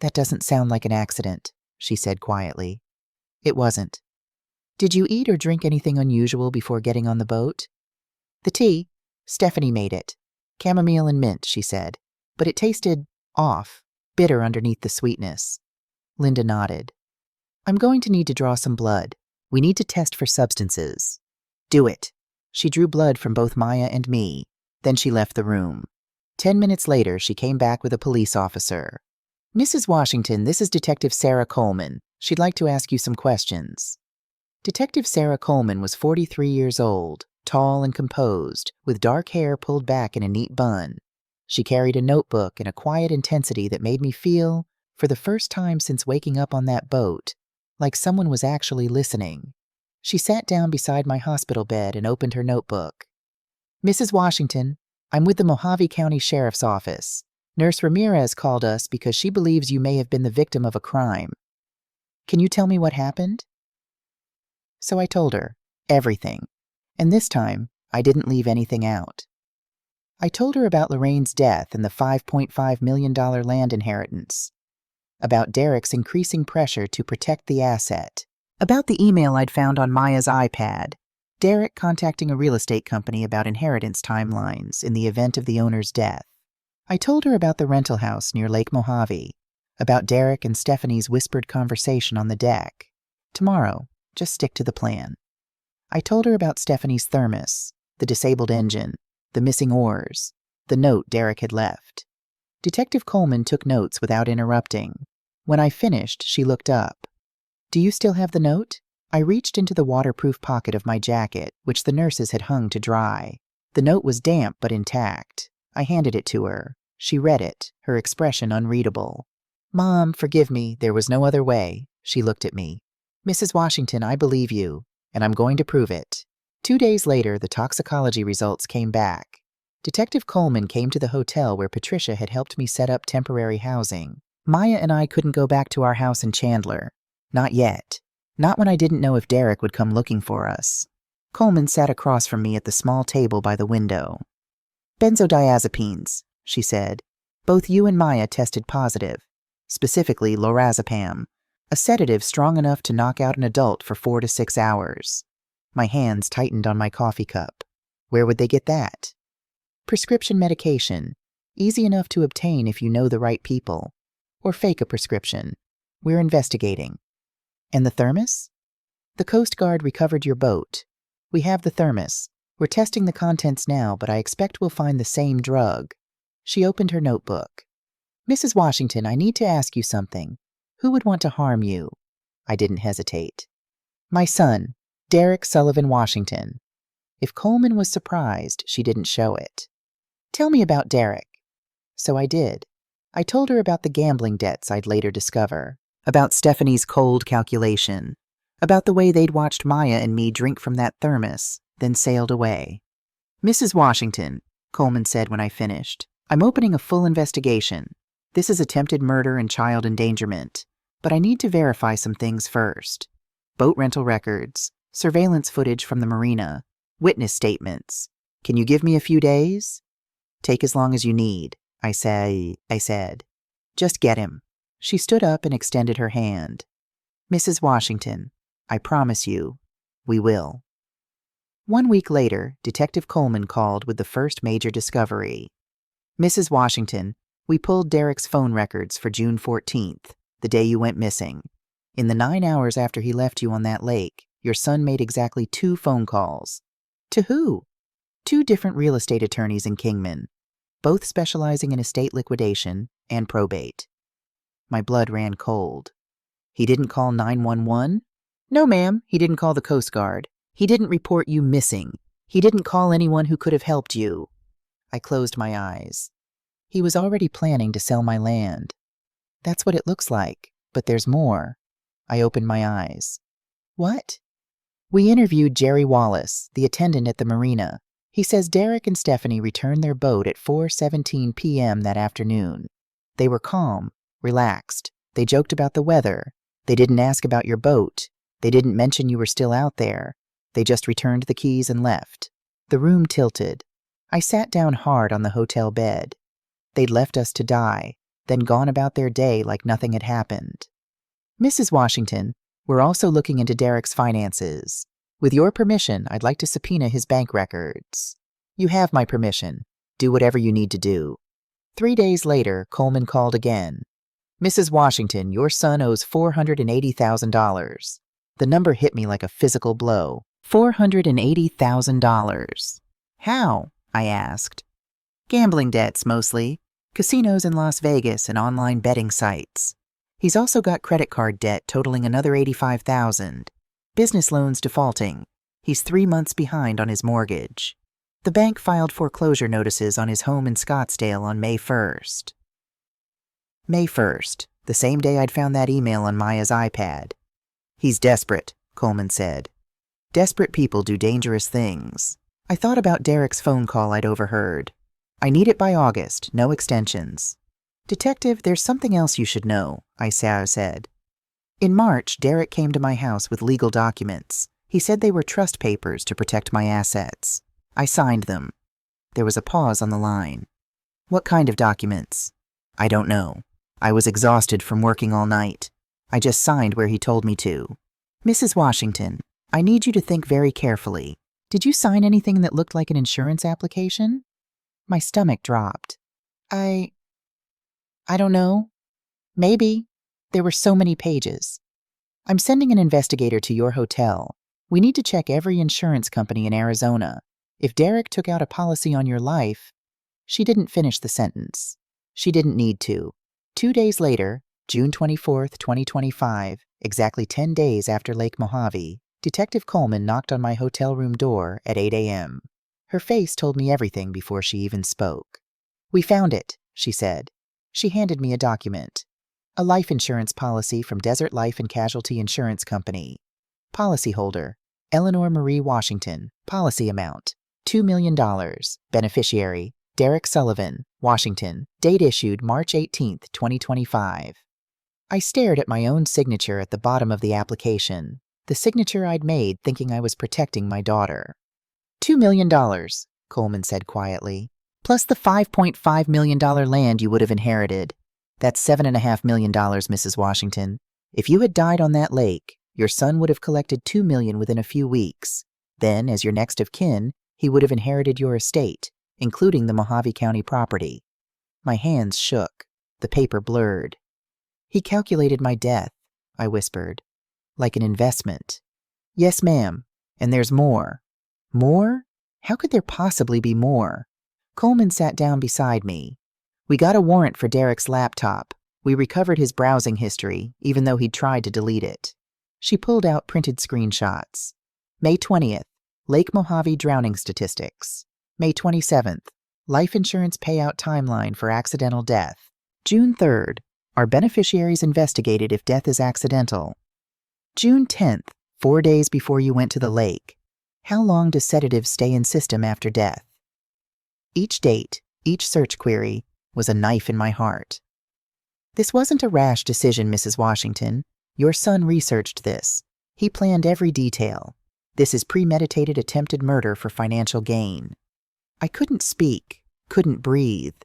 "That doesn't sound like an accident," she said quietly. It wasn't. "Did you eat or drink anything unusual before getting on the boat?" "The tea. Stephanie made it. Chamomile and mint," she said. "But it tasted off, bitter underneath the sweetness." Linda nodded. "I'm going to need to draw some blood. We need to test for substances." "Do it." She drew blood from both Maya and me. Then she left the room. 10 minutes later, she came back with a police officer. "Mrs. Washington, this is Detective Sarah Coleman. She'd like to ask you some questions." Detective Sarah Coleman was 43 years old, tall and composed, with dark hair pulled back in a neat bun. She carried a notebook and a quiet intensity that made me feel, for the first time since waking up on that boat, like someone was actually listening. She sat down beside my hospital bed and opened her notebook. "Mrs. Washington, I'm with the Mojave County Sheriff's Office. Nurse Ramirez called us because she believes you may have been the victim of a crime. Can you tell me what happened?" So I told her everything, and this time I didn't leave anything out. I told her about Lorraine's death and the $5.5 million land inheritance, about Derek's increasing pressure to protect the asset, about the email I'd found on Maya's iPad, Derek contacting a real estate company about inheritance timelines in the event of the owner's death. I told her about the rental house near Lake Mojave, about Derek and Stephanie's whispered conversation on the deck. Tomorrow, just stick to the plan. I told her about Stephanie's thermos, the disabled engine, the missing oars, the note Derek had left. Detective Coleman took notes without interrupting. When I finished, she looked up. "Do you still have the note?" I reached into the waterproof pocket of my jacket, which the nurses had hung to dry. The note was damp but intact. I handed it to her. She read it, her expression unreadable. "Mom, forgive me, there was no other way." She looked at me. "Mrs. Washington, I believe you, and I'm going to prove it." 2 days later, the toxicology results came back. Detective Coleman came to the hotel where Patricia had helped me set up temporary housing. Maya and I couldn't go back to our house in Chandler. Not yet. Not when I didn't know if Derek would come looking for us. Coleman sat across from me at the small table by the window. "Benzodiazepines," she said. "Both you and Maya tested positive. Specifically lorazepam, a sedative strong enough to knock out an adult for 4 to 6 hours. My hands tightened on my coffee cup. Where would they get that? Prescription medication. Easy enough to obtain if you know the right people. Or fake a prescription. We're investigating. And the thermos? The Coast Guard recovered your boat. We have the thermos. We're testing the contents now, but I expect we'll find the same drug. She opened her notebook. Mrs. Washington, I need to ask you something. Who would want to harm you? I didn't hesitate. My son, Derek Sullivan Washington. If Coleman was surprised, she didn't show it. Tell me about Derek. So I did. I told her about the gambling debts I'd later discover, about Stephanie's cold calculation, about the way they'd watched Maya and me drink from that thermos, then sailed away. Mrs. Washington, Coleman said when I finished, I'm opening a full investigation. This is attempted murder and child endangerment, but I need to verify some things first. Boat rental records, surveillance footage from the marina, witness statements. Can you give me a few days? Take as long as you need, I said. Just get him. She stood up and extended her hand. Mrs. Washington, I promise you, we will. 1 week later, Detective Coleman called with the first major discovery. Mrs. Washington, we pulled Derek's phone records for June 14th, the day you went missing. In the 9 hours after he left you on that lake, your son made exactly 2 phone calls. To who? 2 different real estate attorneys in Kingman, both specializing in estate liquidation and probate. My blood ran cold. He didn't call 911? No, ma'am, he didn't call the Coast Guard. He didn't report you missing. He didn't call anyone who could have helped you. I closed my eyes. He was already planning to sell my land. That's what it looks like, but there's more. I opened my eyes. What? We interviewed Jerry Wallace, the attendant at the marina. He says Derek and Stephanie returned their boat at 4:17 p.m. that afternoon. They were calm, relaxed. They joked about the weather. They didn't ask about your boat. They didn't mention you were still out there. They just returned the keys and left. The room tilted. I sat down hard on the hotel bed. They'd left us to die, then gone about their day like nothing had happened. Mrs. Washington, we're also looking into Derek's finances. With your permission, I'd like to subpoena his bank records. You have my permission. Do whatever you need to do. 3 days later, Coleman called again. Mrs. Washington, your son owes $480,000. The number hit me like a physical blow. $480,000. How? I asked. Gambling debts, mostly. Casinos in Las Vegas and online betting sites. He's also got credit card debt totaling another $85,000. Business loans defaulting. He's 3 months behind on his mortgage. The bank filed foreclosure notices on his home in Scottsdale on May 1st. May 1st, the same day I'd found that email on Maya's iPad. He's desperate, Coleman said. Desperate people do dangerous things. I thought about Derek's phone call I'd overheard. I need it by August, no extensions. Detective, there's something else you should know, I said. In March, Derek came to my house with legal documents. He said they were trust papers to protect my assets. I signed them. There was a pause on the line. What kind of documents? I don't know. I was exhausted from working all night. I just signed where he told me to. Mrs. Washington, I need you to think very carefully. Did you sign anything that looked like an insurance application? My stomach dropped. I don't know. Maybe. There were so many pages. I'm sending an investigator to your hotel. We need to check every insurance company in Arizona. If Derek took out a policy on your life... She didn't finish the sentence. She didn't need to. 2 days later, June 24th, 2025, exactly 10 days after Lake Mojave, Detective Coleman knocked on my hotel room door at 8 a.m. Her face told me everything before she even spoke. We found it, she said. She handed me a document. A life insurance policy from Desert Life and Casualty Insurance Company. Policyholder, Eleanor Marie Washington. Policy amount, $2 million. Beneficiary, Derek Sullivan, Washington. Date issued March 18, 2025. I stared at my own signature at the bottom of the application, the signature I'd made thinking I was protecting my daughter. $2 million, Coleman said quietly, plus the $5.5 million land you would have inherited. That's $7.5 million, Mrs. Washington. If you had died on that lake, your son would have collected $2 million within a few weeks. Then, as your next of kin, he would have inherited your estate, including the Mojave County property. My hands shook. The paper blurred. "He calculated my death," I whispered. "Like an investment." "Yes, ma'am. And there's more." "More? How could there possibly be more?" Coleman sat down beside me. "We got a warrant for Derek's laptop. We recovered his browsing history, even though he'd tried to delete it." She pulled out printed screenshots. May 20th, Lake Mojave drowning statistics. May 27th, life insurance payout timeline for accidental death. June 3rd, are beneficiaries investigated if death is accidental? June 10th, 4 days before you went to the lake. How long does sedatives stay in system after death? Each date, each search query, was a knife in my heart. "This wasn't a rash decision, Mrs. Washington. Your son researched this. He planned every detail. This is premeditated attempted murder for financial gain." I couldn't speak, couldn't breathe.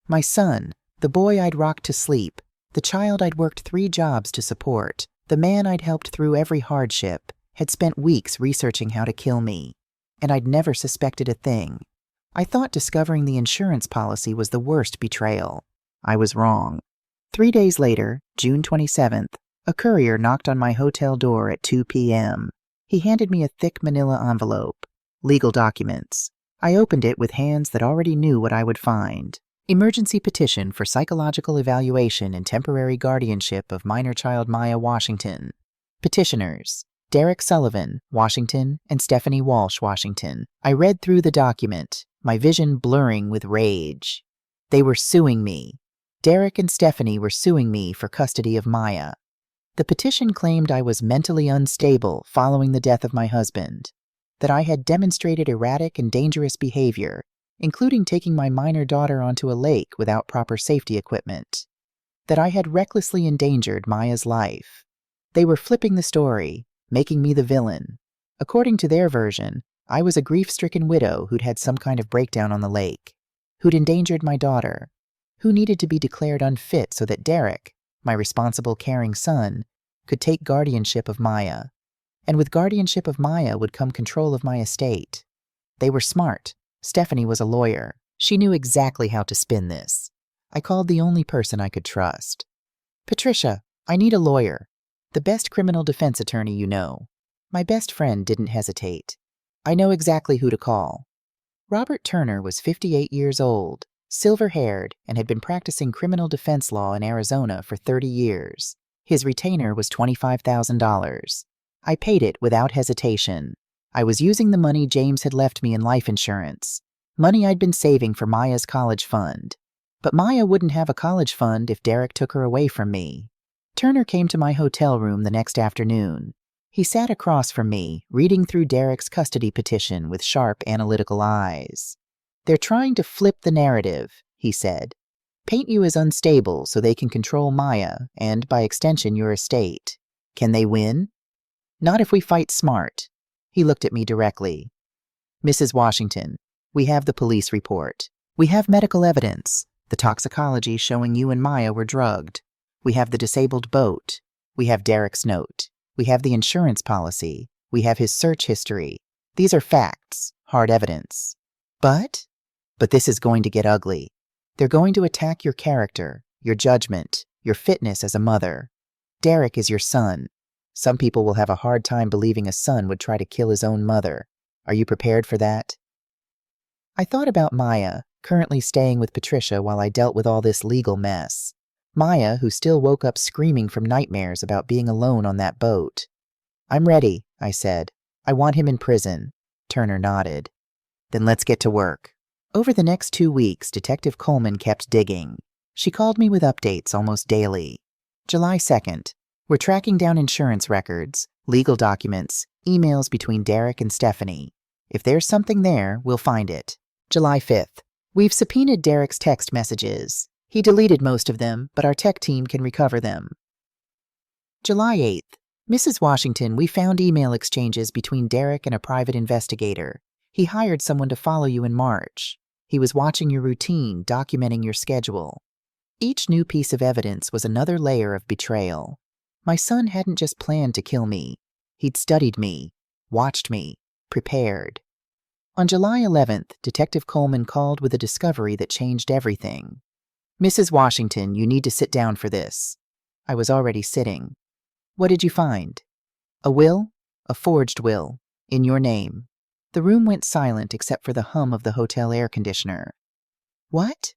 My son, the boy I'd rocked to sleep, the child I'd worked 3 jobs to support, the man I'd helped through every hardship, had spent weeks researching how to kill me. And I'd never suspected a thing. I thought discovering the insurance policy was the worst betrayal. I was wrong. 3 days later, June 27th, a courier knocked on my hotel door at 2 p.m. He handed me a thick manila envelope. Legal documents. I opened it with hands that already knew what I would find. Emergency petition for psychological evaluation and temporary guardianship of minor child Maya Washington. Petitioners: Derek Sullivan, Washington, and Stephanie Walsh, Washington. I read through the document, my vision blurring with rage. They were suing me. Derek and Stephanie were suing me for custody of Maya. The petition claimed I was mentally unstable following the death of my husband, that I had demonstrated erratic and dangerous behavior, including taking my minor daughter onto a lake without proper safety equipment, that I had recklessly endangered Maya's life. They were flipping the story, making me the villain. According to their version, I was a grief-stricken widow who'd had some kind of breakdown on the lake, who'd endangered my daughter, who needed to be declared unfit so that Derek, my responsible, caring son, could take guardianship of Maya. And with guardianship of Maya would come control of my estate. They were smart. Stephanie was a lawyer. She knew exactly how to spin this. I called the only person I could trust. "Patricia, I need a lawyer. The best criminal defense attorney you know." My best friend didn't hesitate. "I know exactly who to call." Robert Turner was 58 years old, silver-haired, and had been practicing criminal defense law in Arizona for 30 years. His retainer was $25,000. I paid it without hesitation. I was using the money James had left me in life insurance, money I'd been saving for Maya's college fund. But Maya wouldn't have a college fund if Derek took her away from me. Turner came to my hotel room the next afternoon. He sat across from me, reading through Derek's custody petition with sharp, analytical eyes. "They're trying to flip the narrative," he said. "Paint you as unstable so they can control Maya and, by extension, your estate. Can they win? Not if we fight smart." He looked at me directly. "Mrs. Washington, we have the police report. We have medical evidence, the toxicology showing you and Maya were drugged. We have the disabled boat. We have Derek's note. We have the insurance policy. We have his search history. These are facts, hard evidence. But this is going to get ugly. They're going to attack your character, your judgment, your fitness as a mother. Derek is your son. Some people will have a hard time believing a son would try to kill his own mother. Are you prepared for that?" I thought about Maya, currently staying with Patricia while I dealt with all this legal mess. Maya, who still woke up screaming from nightmares about being alone on that boat. "I'm ready," I said. "I want him in prison." Turner nodded. "Then let's get to work." Over the next 2 weeks, Detective Coleman kept digging. She called me with updates almost daily. July 2nd. We're tracking down insurance records, legal documents, emails between Derek and Stephanie. If there's something there, we'll find it. July 5th. We've subpoenaed Derek's text messages. He deleted most of them, but our tech team can recover them. July 8th. Mrs. Washington, we found email exchanges between Derek and a private investigator. He hired someone to follow you in March. He was watching your routine, documenting your schedule. Each new piece of evidence was another layer of betrayal. My son hadn't just planned to kill me. He'd studied me, watched me, prepared. On July 11th, Detective Coleman called with a discovery that changed everything. "Mrs. Washington, you need to sit down for this." I was already sitting. "What did you find?" "A will? A forged will. In your name." The room went silent except for the hum of the hotel air conditioner. "What?"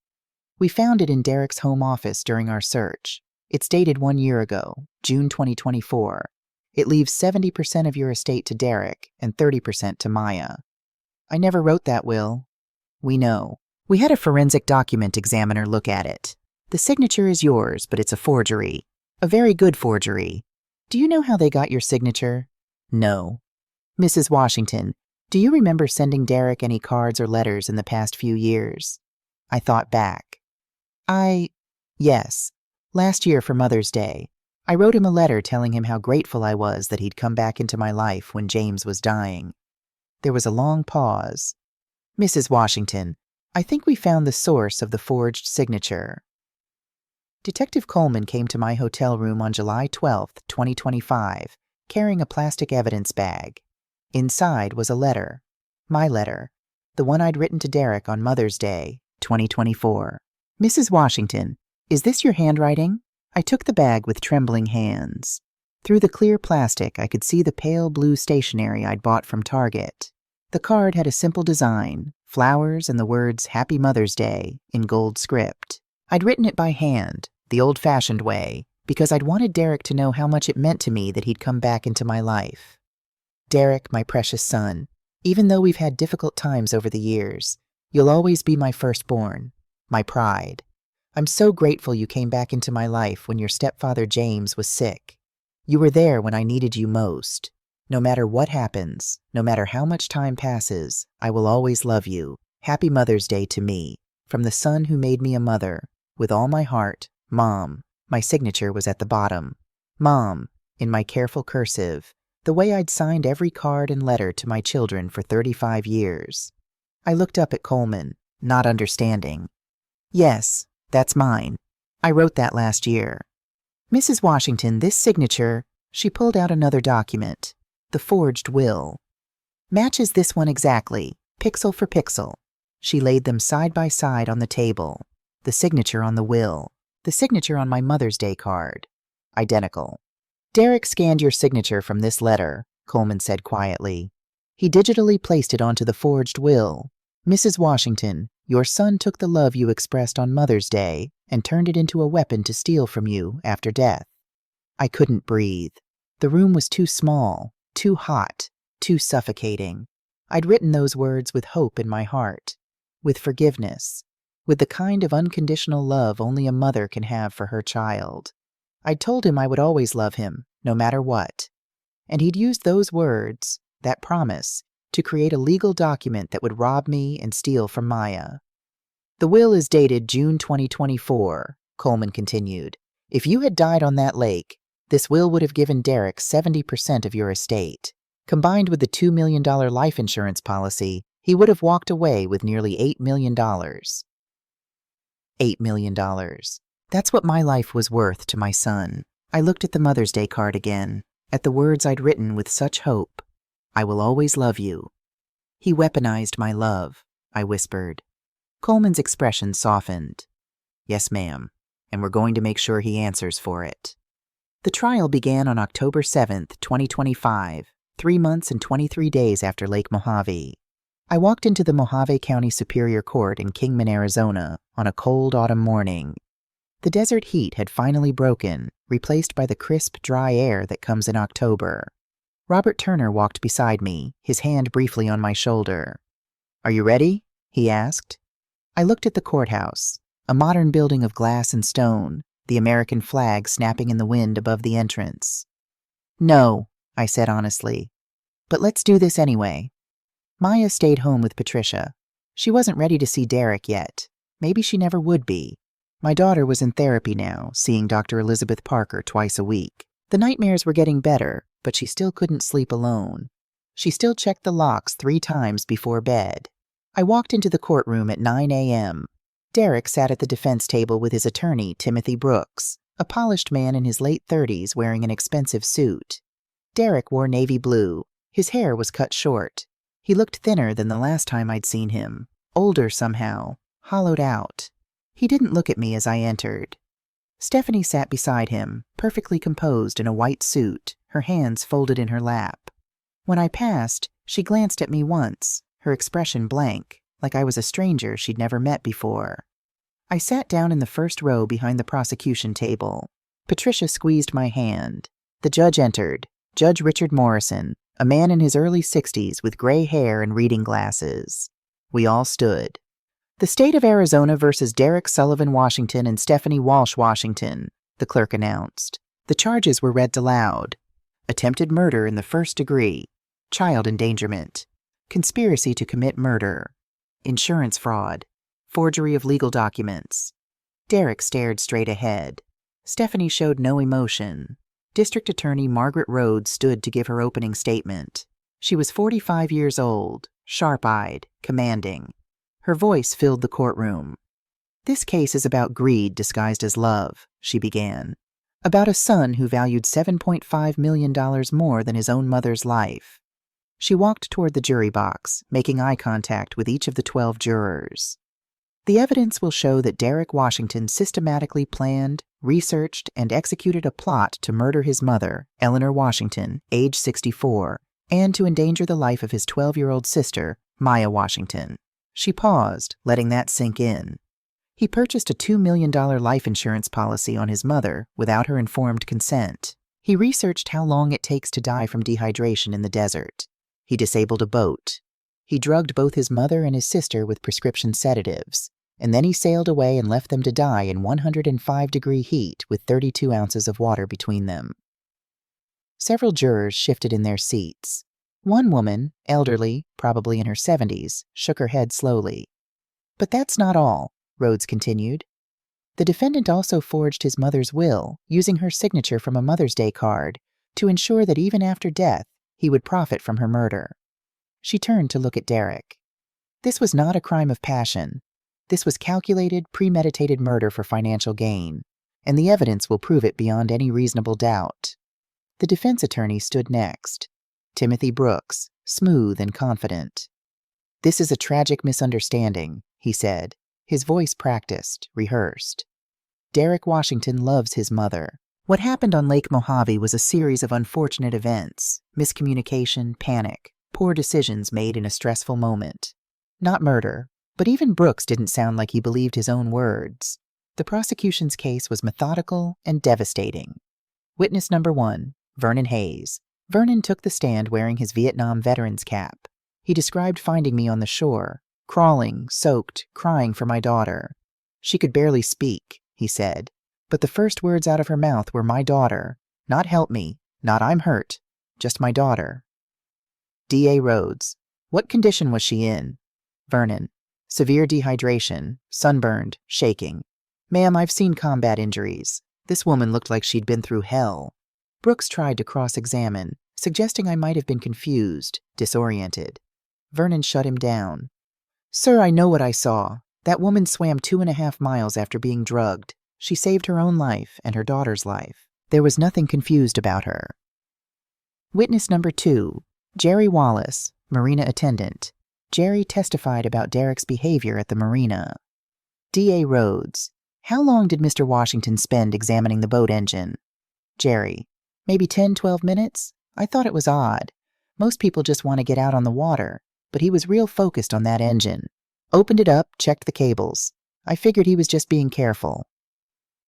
"We found it in Derek's home office during our search. It's dated 1 year ago, June 2024. It leaves 70% of your estate to Derek and 30% to Maya." "I never wrote that will." "We know. We had a forensic document examiner look at it. The signature is yours, but it's a forgery. A very good forgery. Do you know how they got your signature?" "No." "Mrs. Washington, do you remember sending Derek any cards or letters in the past few years?" I thought back. Yes. Last year for Mother's Day. I wrote him a letter telling him how grateful I was that he'd come back into my life when James was dying." There was a long pause. "Mrs. Washington, I think we found the source of the forged signature." Detective Coleman came to my hotel room on July 12th, 2025, carrying a plastic evidence bag. Inside was a letter. My letter. The one I'd written to Derek on Mother's Day, 2024. "Mrs. Washington, is this your handwriting?" I took the bag with trembling hands. Through the clear plastic, I could see the pale blue stationery I'd bought from Target. The card had a simple design, flowers and the words "Happy Mother's Day" in gold script. I'd written it by hand, the old-fashioned way, because I'd wanted Derek to know how much it meant to me that he'd come back into my life. "Derek, my precious son, even though we've had difficult times over the years, you'll always be my firstborn, my pride. I'm so grateful you came back into my life when your stepfather James was sick. You were there when I needed you most. No matter what happens, no matter how much time passes, I will always love you. Happy Mother's Day to me, from the son who made me a mother. With all my heart, Mom." My signature was at the bottom. "Mom," in my careful cursive, the way I'd signed every card and letter to my children for 35 years. I looked up at Coleman, not understanding. "Yes, that's mine. I wrote that last year." "Mrs. Washington, this signature," she pulled out another document. "The forged will. Matches this one exactly, pixel for pixel." She laid them side by side on the table. The signature on the will. The signature on my Mother's Day card. Identical. "Derek scanned your signature from this letter," Coleman said quietly. "He digitally placed it onto the forged will. Mrs. Washington, your son took the love you expressed on Mother's Day and turned it into a weapon to steal from you after death." I couldn't breathe. The room was too small, too hot, too suffocating. I'd written those words with hope in my heart, with forgiveness, with the kind of unconditional love only a mother can have for her child. I'd told him I would always love him, no matter what. And he'd used those words, that promise, to create a legal document that would rob me and steal from Maya. "The will is dated June 2024, Coleman continued. "If you had died on that lake, this will would have given Derek 70% of your estate. Combined with the $2 million life insurance policy, he would have walked away with nearly $8 million. $8 million. That's what my life was worth to my son. I looked at the Mother's Day card again, at the words I'd written with such hope. "I will always love you." "He weaponized my love," I whispered. Coleman's expression softened. "Yes, ma'am, and we're going to make sure he answers for it." The trial began on October 7th, 2025, 3 months and 23 days after Lake Mojave. I walked into the Mojave County Superior Court in Kingman, Arizona, on a cold autumn morning. The desert heat had finally broken, replaced by the crisp, dry air that comes in October. Robert Turner walked beside me, his hand briefly on my shoulder. "Are you ready?" he asked. I looked at the courthouse, a modern building of glass and stone, the American flag snapping in the wind above the entrance. "No," I said honestly, "but let's do this anyway." Maya stayed home with Patricia. She wasn't ready to see Derek yet. Maybe she never would be. My daughter was in therapy now, seeing Dr. Elizabeth Parker twice a week. The nightmares were getting better, but she still couldn't sleep alone. She still checked the locks 3 times before bed. I walked into the courtroom at 9 a.m. Derek sat at the defense table with his attorney, Timothy Brooks, a polished man in his late 30s wearing an expensive suit. Derek wore navy blue. His hair was cut short. He looked thinner than the last time I'd seen him, older somehow, hollowed out. He didn't look at me as I entered. Stephanie sat beside him, perfectly composed in a white suit, her hands folded in her lap. When I passed, she glanced at me once, her expression blank, like I was a stranger she'd never met before. I sat down in the first row behind the prosecution table. Patricia squeezed my hand. The judge entered, Judge Richard Morrison, a man in his early 60s with gray hair and reading glasses. We all stood. The state of Arizona versus Derek Sullivan Washington and Stephanie Walsh Washington, the clerk announced. The charges were read aloud. Attempted murder in the first degree, child endangerment, conspiracy to commit murder, insurance fraud, forgery of legal documents. Derek stared straight ahead. Stephanie showed no emotion. District Attorney Margaret Rhodes stood to give her opening statement. She was 45 years old, sharp-eyed, commanding. Her voice filled the courtroom. This case is about greed disguised as love, she began. About a son who valued $7.5 million more than his own mother's life. She walked toward the jury box, making eye contact with each of the 12 jurors. The evidence will show that Derek Washington systematically planned, researched, and executed a plot to murder his mother, Eleanor Washington, age 64, and to endanger the life of his 12-year-old sister, Maya Washington. She paused, letting that sink in. He purchased a $2 million life insurance policy on his mother without her informed consent. He researched how long it takes to die from dehydration in the desert. He disabled a boat. He drugged both his mother and his sister with prescription sedatives, and then he sailed away and left them to die in 105-degree heat with 32 ounces of water between them. Several jurors shifted in their seats. One woman, elderly, probably in her 70s, shook her head slowly. But that's not all, Rhodes continued. The defendant also forged his mother's will, using her signature from a Mother's Day card, to ensure that even after death, he would profit from her murder. She turned to look at Derek. This was not a crime of passion. This was calculated, premeditated murder for financial gain, and the evidence will prove it beyond any reasonable doubt. The defense attorney stood next. Timothy Brooks, smooth and confident. This is a tragic misunderstanding, he said, his voice practiced, rehearsed. Derek Washington loves his mother. What happened on Lake Mojave was a series of unfortunate events, miscommunication, panic, poor decisions made in a stressful moment. Not murder, but even Brooks didn't sound like he believed his own words. The prosecution's case was methodical and devastating. Witness number 1, Vernon Hayes. Vernon took the stand wearing his Vietnam veteran's cap. He described finding me on the shore, crawling, soaked, crying for my daughter. She could barely speak, he said, but the first words out of her mouth were my daughter, not help me, not I'm hurt, just my daughter. D.A. Rhodes. What condition was she in? Vernon. Severe dehydration, sunburned, shaking. Ma'am, I've seen combat injuries. This woman looked like she'd been through hell. Brooks tried to cross-examine, suggesting I might have been confused, disoriented. Vernon shut him down. Sir, I know what I saw. That woman swam 2.5 miles after being drugged. She saved her own life and her daughter's life. There was nothing confused about her. Witness number 2, Jerry Wallace, marina attendant. Jerry testified about Derek's behavior at the marina. D.A. Rhodes. How long did Mr. Washington spend examining the boat engine? Jerry. Maybe 10-12 minutes? I thought it was odd. Most people just want to get out on the water, but he was real focused on that engine. Opened it up, checked the cables. I figured he was just being careful.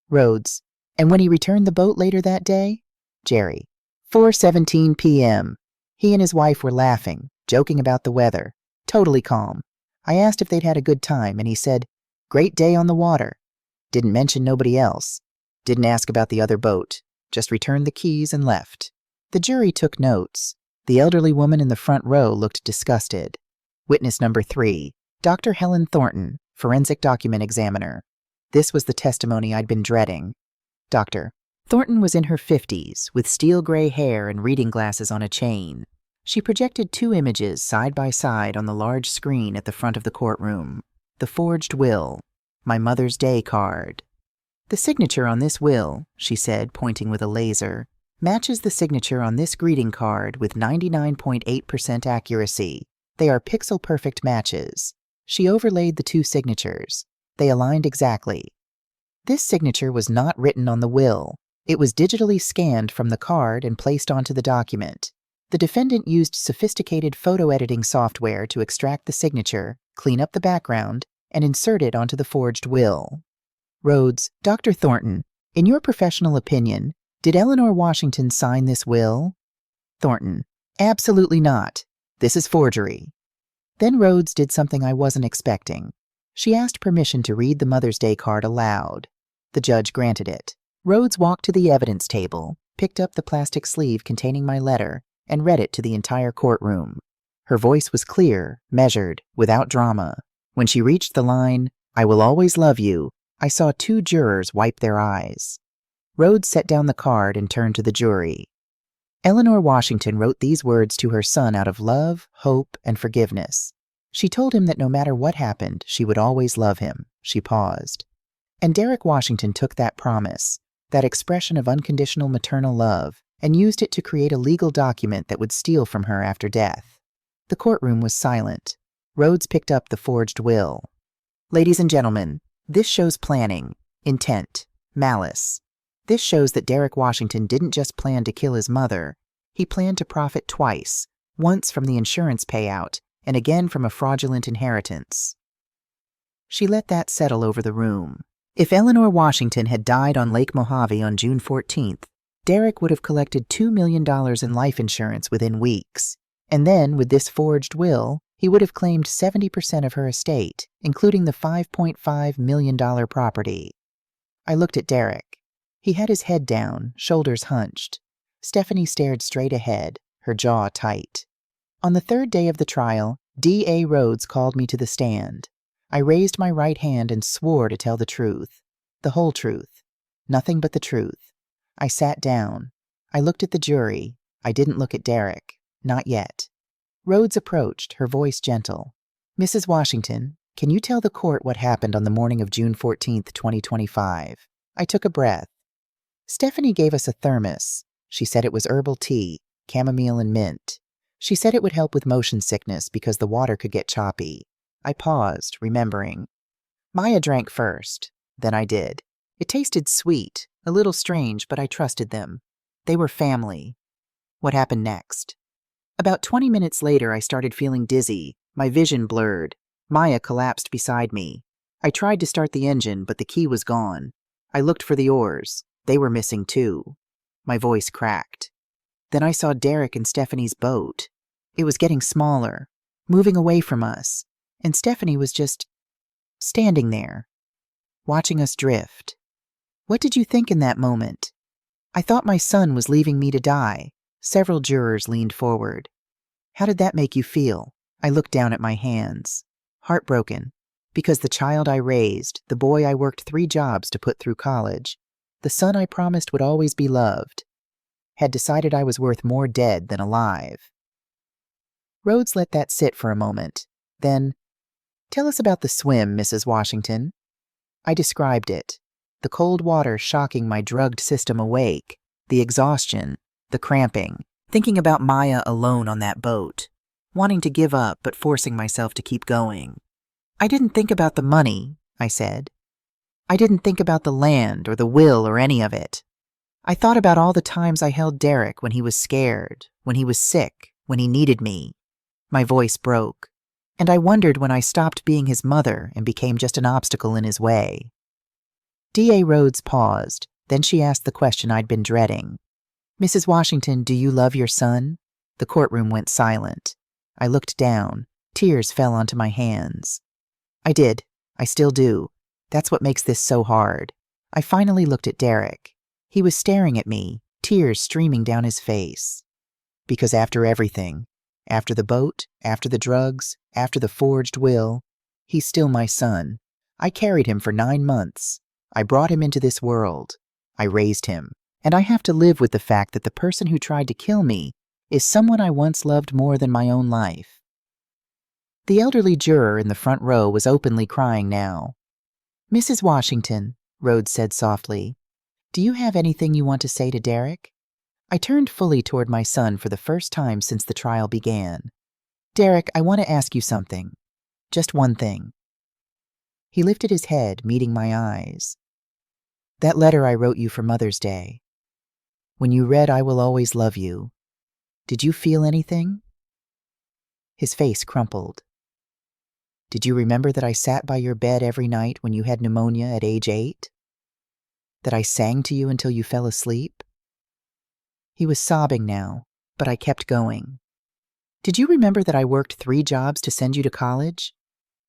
Rhodes. And when he returned the boat later that day? Jerry. 4:17 p.m. He and his wife were laughing, joking about the weather. Totally calm. I asked if they'd had a good time, and he said, "Great day on the water." Didn't mention nobody else. Didn't ask about the other boat. Just returned the keys and left. The jury took notes. The elderly woman in the front row looked disgusted. Witness number 3, Dr. Helen Thornton, forensic document examiner. This was the testimony I'd been dreading. Doctor. Thornton was in her 50s, with steel gray hair and reading glasses on a chain. She projected 2 images side by side on the large screen at the front of the courtroom. The forged will, my Mother's Day card. The signature on this will, she said, pointing with a laser, matches the signature on this greeting card with 99.8% accuracy. They are pixel-perfect matches. She overlaid the two signatures. They aligned exactly. This signature was not written on the will. It was digitally scanned from the card and placed onto the document. The defendant used sophisticated photo editing software to extract the signature, clean up the background, and insert it onto the forged will. Rhodes, Dr. Thornton, in your professional opinion, did Eleanor Washington sign this will? Thornton, absolutely not. This is forgery. Then Rhodes did something I wasn't expecting. She asked permission to read the Mother's Day card aloud. The judge granted it. Rhodes walked to the evidence table, picked up the plastic sleeve containing my letter, and read it to the entire courtroom. Her voice was clear, measured, without drama. When she reached the line, "I will always love you," I saw two jurors wipe their eyes. Rhodes set down the card and turned to the jury. Eleanor Washington wrote these words to her son out of love, hope, and forgiveness. She told him that no matter what happened, she would always love him. She paused. And Derek Washington took that promise, that expression of unconditional maternal love, and used it to create a legal document that would steal from her after death. The courtroom was silent. Rhodes picked up the forged will. Ladies and gentlemen, this shows planning, intent, malice. This shows that Derek Washington didn't just plan to kill his mother. He planned to profit twice, once from the insurance payout and again from a fraudulent inheritance. She let that settle over the room. If Eleanor Washington had died on Lake Mojave on June 14th, Derek would have collected $2 million in life insurance within weeks. And then, with this forged will, he would have claimed 70% of her estate, including the $5.5 million property. I looked at Derek. He had his head down, shoulders hunched. Stephanie stared straight ahead, her jaw tight. On the third day of the trial, D.A. Rhodes called me to the stand. I raised my right hand and swore to tell the truth. The whole truth. Nothing but the truth. I sat down. I looked at the jury. I didn't look at Derek. Not yet. Rhodes approached, her voice gentle. Mrs. Washington, can you tell the court what happened on the morning of June 14th, 2025? I took a breath. Stephanie gave us a thermos. She said it was herbal tea, chamomile and mint. She said it would help with motion sickness because the water could get choppy. I paused, remembering. Maya drank first. Then I did. It tasted sweet, a little strange, but I trusted them. They were family. What happened next? About 20 minutes later, I started feeling dizzy. My vision blurred. Maya collapsed beside me. I tried to start the engine, but the key was gone. I looked for the oars. They were missing too. My voice cracked. Then I saw Derek and Stephanie's boat. It was getting smaller, moving away from us, and Stephanie was just standing there, watching us drift. What did you think in that moment? I thought my son was leaving me to die. Several jurors leaned forward. How did that make you feel? I looked down at my hands. Heartbroken, because the child I raised, the boy I worked 3 jobs to put through college, the son I promised would always be loved, had decided I was worth more dead than alive. Rhodes let that sit for a moment. Then, tell us about the swim, Mrs. Washington. I described it. The cold water shocking my drugged system awake, the exhaustion, the cramping, thinking about Maya alone on that boat, wanting to give up but forcing myself to keep going. I didn't think about the money, I said. I didn't think about the land or the will or any of it. I thought about all the times I held Derek when he was scared, when he was sick, when he needed me. My voice broke, and I wondered when I stopped being his mother and became just an obstacle in his way. D.A. Rhodes paused, then she asked the question I'd been dreading. Mrs. Washington, do you love your son? The courtroom went silent. I looked down. Tears fell onto my hands. I did. I still do. That's what makes this so hard. I finally looked at Derek. He was staring at me, tears streaming down his face. Because after everything, after the boat, after the drugs, after the forged will, he's still my son. I carried him for 9 months. I brought him into this world. I raised him. And I have to live with the fact that the person who tried to kill me is someone I once loved more than my own life. The elderly juror in the front row was openly crying now. Mrs. Washington, Rhodes said softly, do you have anything you want to say to Derek? I turned fully toward my son for the first time since the trial began. Derek, I want to ask you something. Just one thing. He lifted his head, meeting my eyes. That letter I wrote you for Mother's Day. When you read I Will Always Love You, did you feel anything? His face crumpled. Did you remember that I sat by your bed every night when you had pneumonia at age 8? That I sang to you until you fell asleep? He was sobbing now, but I kept going. Did you remember that I worked 3 jobs to send you to college?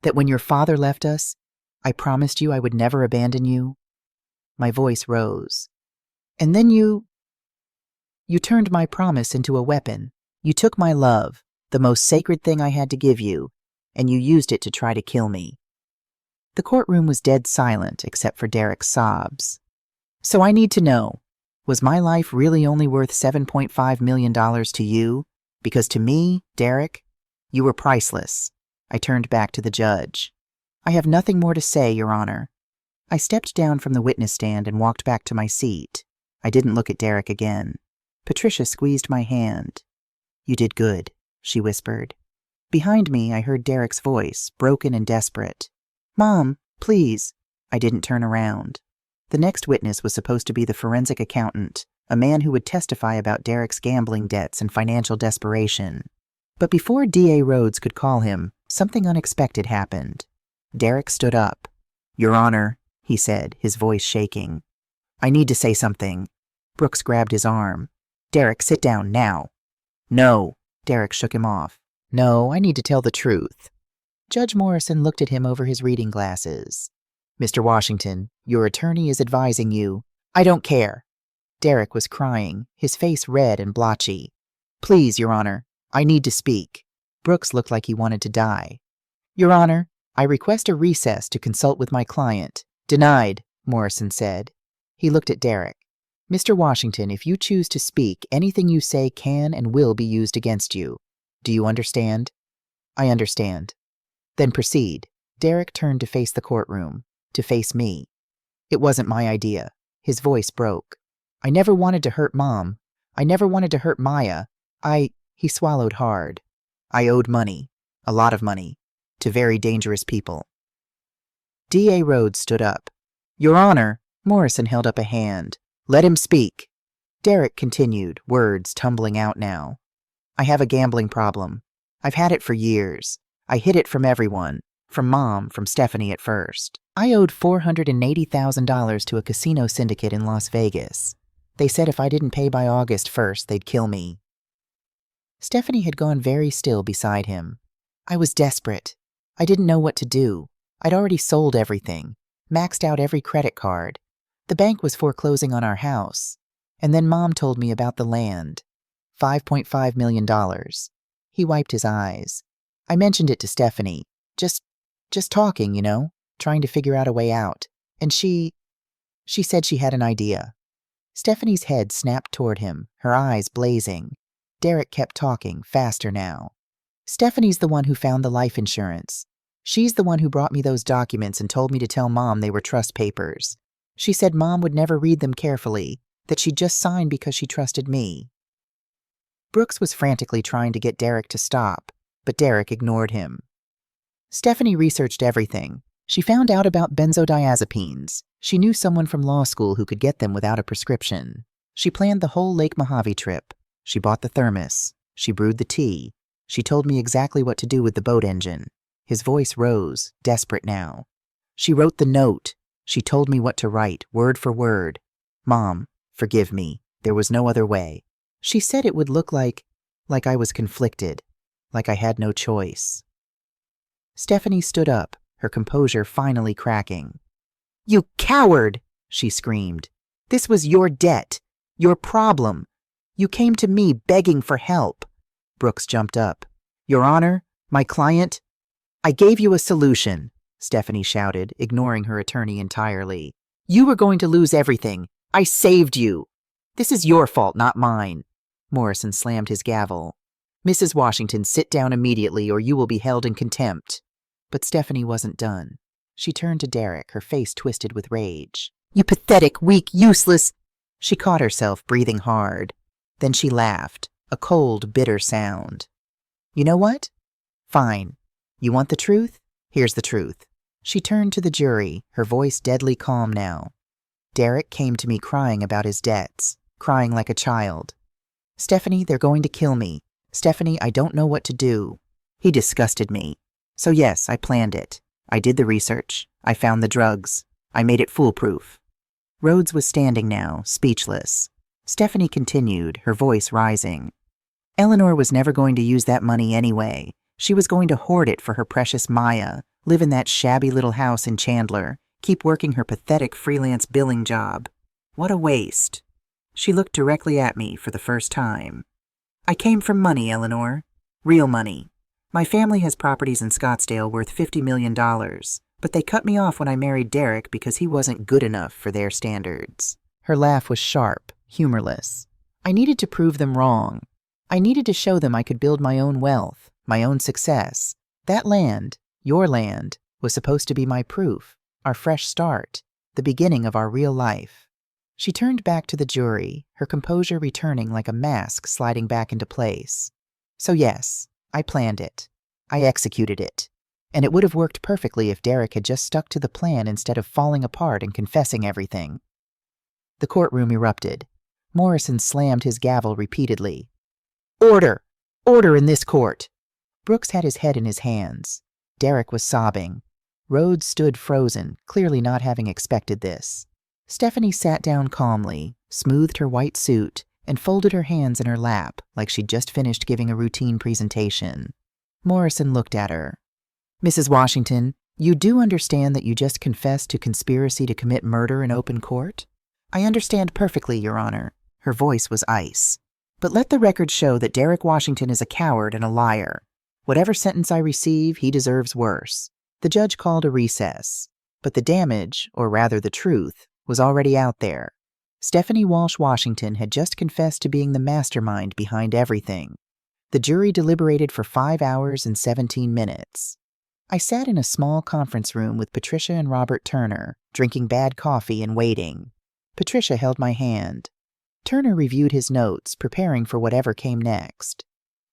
That when your father left us, I promised you I would never abandon you? My voice rose. And then you turned my promise into a weapon. You took my love, the most sacred thing I had to give you, and you used it to try to kill me. The courtroom was dead silent except for Derek's sobs. So I need to know, was my life really only worth $7.5 million to you? Because to me, Derek, you were priceless. I turned back to the judge. I have nothing more to say, Your Honor. I stepped down from the witness stand and walked back to my seat. I didn't look at Derek again. Patricia squeezed my hand. You did good, she whispered. Behind me, I heard Derek's voice, broken and desperate. Mom, please. I didn't turn around. The next witness was supposed to be the forensic accountant, a man who would testify about Derek's gambling debts and financial desperation. But before D.A. Rhodes could call him, something unexpected happened. Derek stood up. Your Honor, he said, his voice shaking. I need to say something. Brooks grabbed his arm. Derek, sit down now. No. Derek shook him off. No, I need to tell the truth. Judge Morrison looked at him over his reading glasses. Mr. Washington, your attorney is advising you. I don't care. Derek was crying, his face red and blotchy. Please, Your Honor, I need to speak. Brooks looked like he wanted to die. Your Honor, I request a recess to consult with my client. Denied, Morrison said. He looked at Derek. Mr. Washington, if you choose to speak, anything you say can and will be used against you. Do you understand? I understand. Then proceed. Derek turned to face the courtroom, to face me. It wasn't my idea. His voice broke. I never wanted to hurt Mom. I never wanted to hurt Maya. He swallowed hard. I owed money, a lot of money, to very dangerous people. D.A. Rhodes stood up. Your Honor, Morrison held up a hand. Let him speak. Derek continued, words tumbling out now. I have a gambling problem. I've had it for years. I hid it from everyone, from Mom, from Stephanie at first. I owed $480,000 to a casino syndicate in Las Vegas. They said if I didn't pay by August 1st, they'd kill me. Stephanie had gone very still beside him. I was desperate. I didn't know what to do. I'd already sold everything, maxed out every credit card. The bank was foreclosing on our house. And then Mom told me about the land. $5.5 million. He wiped his eyes. I mentioned it to Stephanie. Just talking, trying to figure out a way out. And she said she had an idea. Stephanie's head snapped toward him, her eyes blazing. Derek kept talking, faster now. Stephanie's the one who found the life insurance. She's the one who brought me those documents and told me to tell Mom they were trust papers. She said Mom would never read them carefully, that she'd just sign because she trusted me. Brooks was frantically trying to get Derek to stop, but Derek ignored him. Stephanie researched everything. She found out about benzodiazepines. She knew someone from law school who could get them without a prescription. She planned the whole Lake Mojave trip. She bought the thermos. She brewed the tea. She told me exactly what to do with the boat engine. His voice rose, desperate now. She wrote the note. She told me what to write, word for word. Mom, forgive me. There was no other way. She said it would look like I was conflicted, like I had no choice. Stephanie stood up, her composure finally cracking. You coward, she screamed. This was your debt, your problem. You came to me begging for help. Brooks jumped up. Your Honor, my client, I gave you a solution, Stephanie shouted, ignoring her attorney entirely. You were going to lose everything. I saved you. This is your fault, not mine. Morrison slammed his gavel. Mrs. Washington, sit down immediately or you will be held in contempt. But Stephanie wasn't done. She turned to Derek, her face twisted with rage. You pathetic, weak, useless. She caught herself, breathing hard. Then she laughed, a cold, bitter sound. You know what? Fine. You want the truth? Here's the truth. She turned to the jury, her voice deadly calm now. Derek came to me crying about his debts, crying like a child. Stephanie, they're going to kill me. Stephanie, I don't know what to do. He disgusted me. So yes, I planned it. I did the research. I found the drugs. I made it foolproof. Rhodes was standing now, speechless. Stephanie continued, her voice rising. Eleanor was never going to use that money anyway. She was going to hoard it for her precious Maya, live in that shabby little house in Chandler, keep working her pathetic freelance billing job. What a waste. She looked directly at me for the first time. I came from money, Eleanor. Real money. My family has properties in Scottsdale worth $50 million, but they cut me off when I married Derek because he wasn't good enough for their standards. Her laugh was sharp, humorless. I needed to prove them wrong. I needed to show them I could build my own wealth, my own success. That land, your land, was supposed to be my proof, our fresh start, the beginning of our real life. She turned back to the jury, her composure returning like a mask sliding back into place. So yes, I planned it. I executed it. And it would have worked perfectly if Derek had just stuck to the plan instead of falling apart and confessing everything. The courtroom erupted. Morrison slammed his gavel repeatedly. Order! Order in this court! Brooks had his head in his hands. Derek was sobbing. Rhodes stood frozen, clearly not having expected this. Stephanie sat down calmly, smoothed her white suit, and folded her hands in her lap like she'd just finished giving a routine presentation. Morrison looked at her. Mrs. Washington, you do understand that you just confessed to conspiracy to commit murder in open court? I understand perfectly, Your Honor. Her voice was ice. But let the record show that Derek Washington is a coward and a liar. Whatever sentence I receive, he deserves worse. The judge called a recess. But the damage, or rather the truth, was already out there. Stephanie Walsh Washington had just confessed to being the mastermind behind everything. The jury deliberated for 5 hours and 17 minutes. I sat in a small conference room with Patricia and Robert Turner, drinking bad coffee and waiting. Patricia held my hand. Turner reviewed his notes, preparing for whatever came next.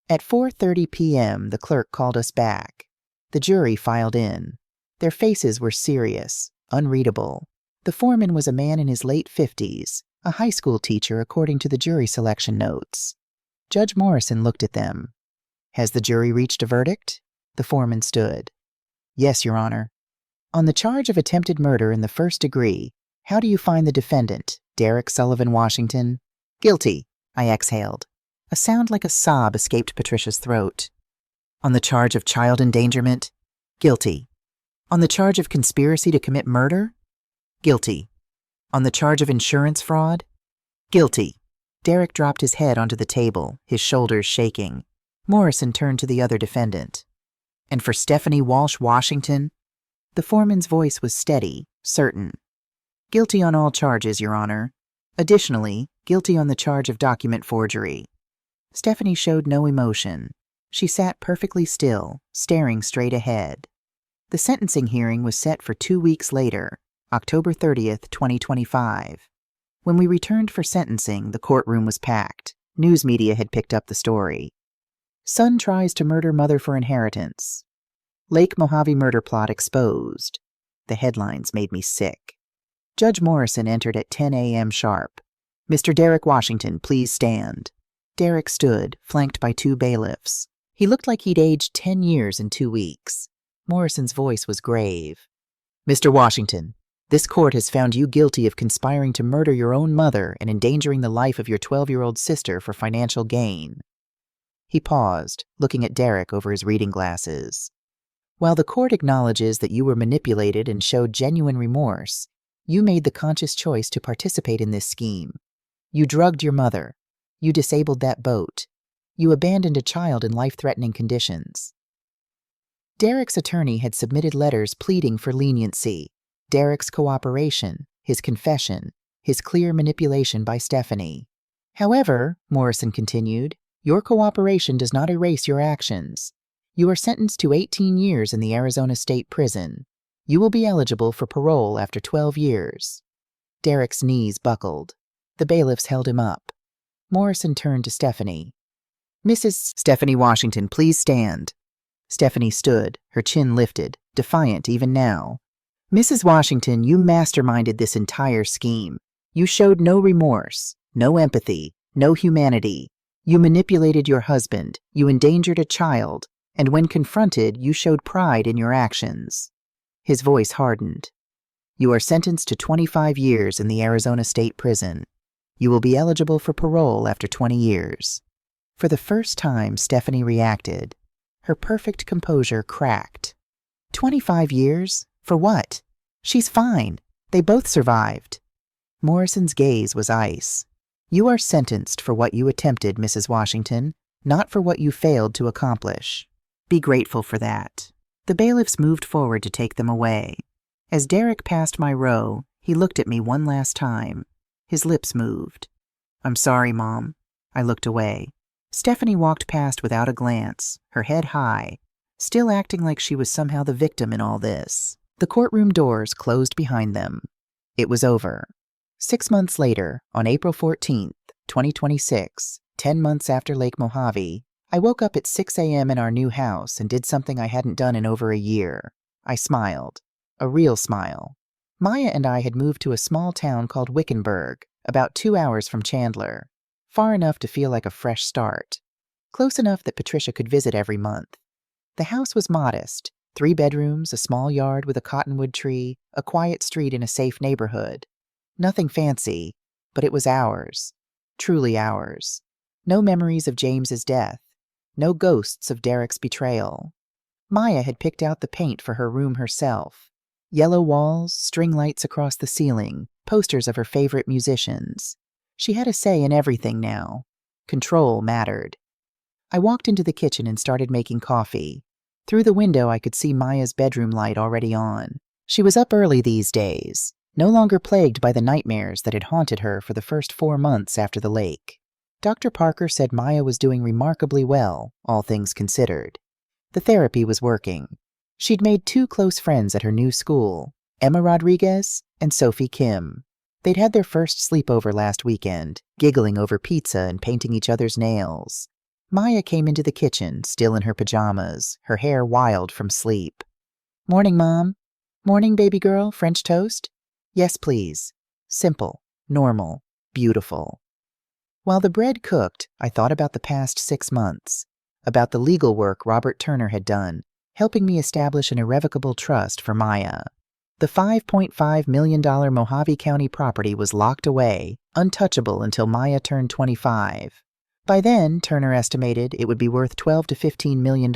At 4:30 p.m., the clerk called us back. The jury filed in. Their faces were serious, unreadable. The foreman was a man in his late 50s, a high school teacher according to the jury selection notes. Judge Morrison looked at them. Has the jury reached a verdict? The foreman stood. Yes, Your Honor. On the charge of attempted murder in the first degree, how do you find the defendant, Derek Sullivan Washington? Guilty, I exhaled. A sound like a sob escaped Patricia's throat. On the charge of child endangerment? Guilty. On the charge of conspiracy to commit murder? Guilty. On the charge of insurance fraud? Guilty. Derek dropped his head onto the table, his shoulders shaking. Morrison turned to the other defendant. And for Stephanie Walsh Washington? The foreman's voice was steady, certain. Guilty on all charges, Your Honor. Additionally, guilty on the charge of document forgery. Stephanie showed no emotion. She sat perfectly still, staring straight ahead. The sentencing hearing was set for 2 weeks later, October 30th, 2025. When we returned for sentencing, the courtroom was packed. News media had picked up the story. Son tries to murder mother for inheritance. Lake Mojave murder plot exposed. The headlines made me sick. Judge Morrison entered at 10 a.m. sharp. Mr. Derek Washington, please stand. Derek stood, flanked by 2 bailiffs. He looked like he'd aged 10 years in 2 weeks. Morrison's voice was grave. Mr. Washington, this court has found you guilty of conspiring to murder your own mother and endangering the life of your 12-year-old sister for financial gain. He paused, looking at Derek over his reading glasses. While the court acknowledges that you were manipulated and showed genuine remorse, you made the conscious choice to participate in this scheme. You drugged your mother. You disabled that boat. You abandoned a child in life-threatening conditions. Derek's attorney had submitted letters pleading for leniency, Derek's cooperation, his confession, his clear manipulation by Stephanie. However, Morrison continued, your cooperation does not erase your actions. You are sentenced to 18 years in the Arizona State Prison. You will be eligible for parole after 12 years. Derek's knees buckled. The bailiffs held him up. Morrison turned to Stephanie. Mrs. Stephanie Washington, please stand. Stephanie stood, her chin lifted, defiant even now. Mrs. Washington, you masterminded this entire scheme. You showed no remorse, no empathy, no humanity. You manipulated your husband, you endangered a child, and when confronted, you showed pride in your actions. His voice hardened. You are sentenced to 25 years in the Arizona State Prison. You will be eligible for parole after 20 years. For the first time, Stephanie reacted. Her perfect composure cracked. 25 years? For what? She's fine. They both survived. Morrison's gaze was ice. You are sentenced for what you attempted, Mrs. Washington, not for what you failed to accomplish. Be grateful for that. The bailiffs moved forward to take them away. As Derek passed my row, he looked at me one last time. His lips moved. I'm sorry, Mom. I looked away. Stephanie walked past without a glance, her head high, still acting like she was somehow the victim in all this. The courtroom doors closed behind them. It was over. 6 months later, on April 14th, 2026, 10 months after Lake Mojave, I woke up at 6 a.m. in our new house and did something I hadn't done in over a year. I smiled. A real smile. Maya and I had moved to a small town called Wickenburg, about 2 hours from Chandler, far enough to feel like a fresh start, close enough that Patricia could visit every month. The house was modest, 3 bedrooms, a small yard with a cottonwood tree, a quiet street in a safe neighborhood. Nothing fancy, but it was ours, truly ours. No memories of James's death, no ghosts of Derek's betrayal. Maya had picked out the paint for her room herself. Yellow walls, string lights across the ceiling, posters of her favorite musicians. She had a say in everything now. Control mattered. I walked into the kitchen and started making coffee. Through the window, I could see Maya's bedroom light already on. She was up early these days, no longer plagued by the nightmares that had haunted her for the first 4 months after the lake. Dr. Parker said Maya was doing remarkably well, all things considered. The therapy was working. She'd made 2 close friends at her new school, Emma Rodriguez and Sophie Kim. They'd had their first sleepover last weekend, giggling over pizza and painting each other's nails. Maya came into the kitchen, still in her pajamas, her hair wild from sleep. Morning, Mom. Morning, baby girl. French toast? Yes, please. Simple, normal, beautiful. While the bread cooked, I thought about the past 6 months, about the legal work Robert Turner had done, helping me establish an irrevocable trust for Maya. The $5.5 million Mojave County property was locked away, untouchable until Maya turned 25. By then, Turner estimated it would be worth $12 to $15 million.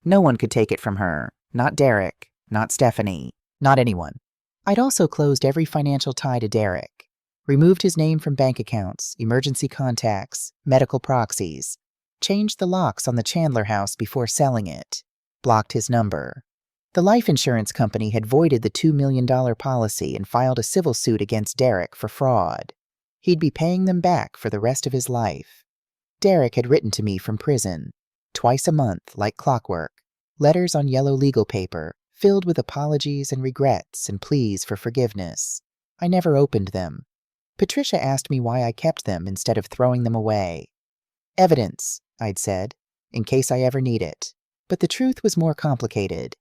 No one could take it from her. Not Derek, not Stephanie, not anyone. I'd also closed every financial tie to Derek, removed his name from bank accounts, emergency contacts, medical proxies, changed the locks on the Chandler house before selling it, blocked his number. The life insurance company had voided the $2 million policy and filed a civil suit against Derek for fraud. He'd be paying them back for the rest of his life. Derek had written to me from prison, twice a month, like clockwork, letters on yellow legal paper, filled with apologies and regrets and pleas for forgiveness. I never opened them. Patricia asked me why I kept them instead of throwing them away. Evidence, I'd said, in case I ever need it. But the truth was more complicated.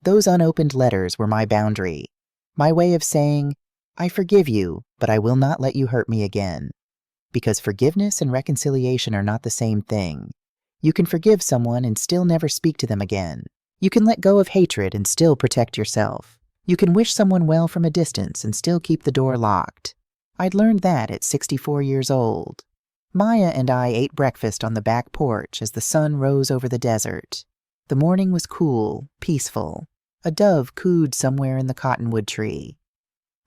Those unopened letters were my boundary, my way of saying, I forgive you, but I will not let you hurt me again. Because forgiveness and reconciliation are not the same thing. You can forgive someone and still never speak to them again. You can let go of hatred and still protect yourself. You can wish someone well from a distance and still keep the door locked. I'd learned that at 64 years old. Maya and I ate breakfast on the back porch as the sun rose over the desert. The morning was cool, peaceful. A dove cooed somewhere in the cottonwood tree.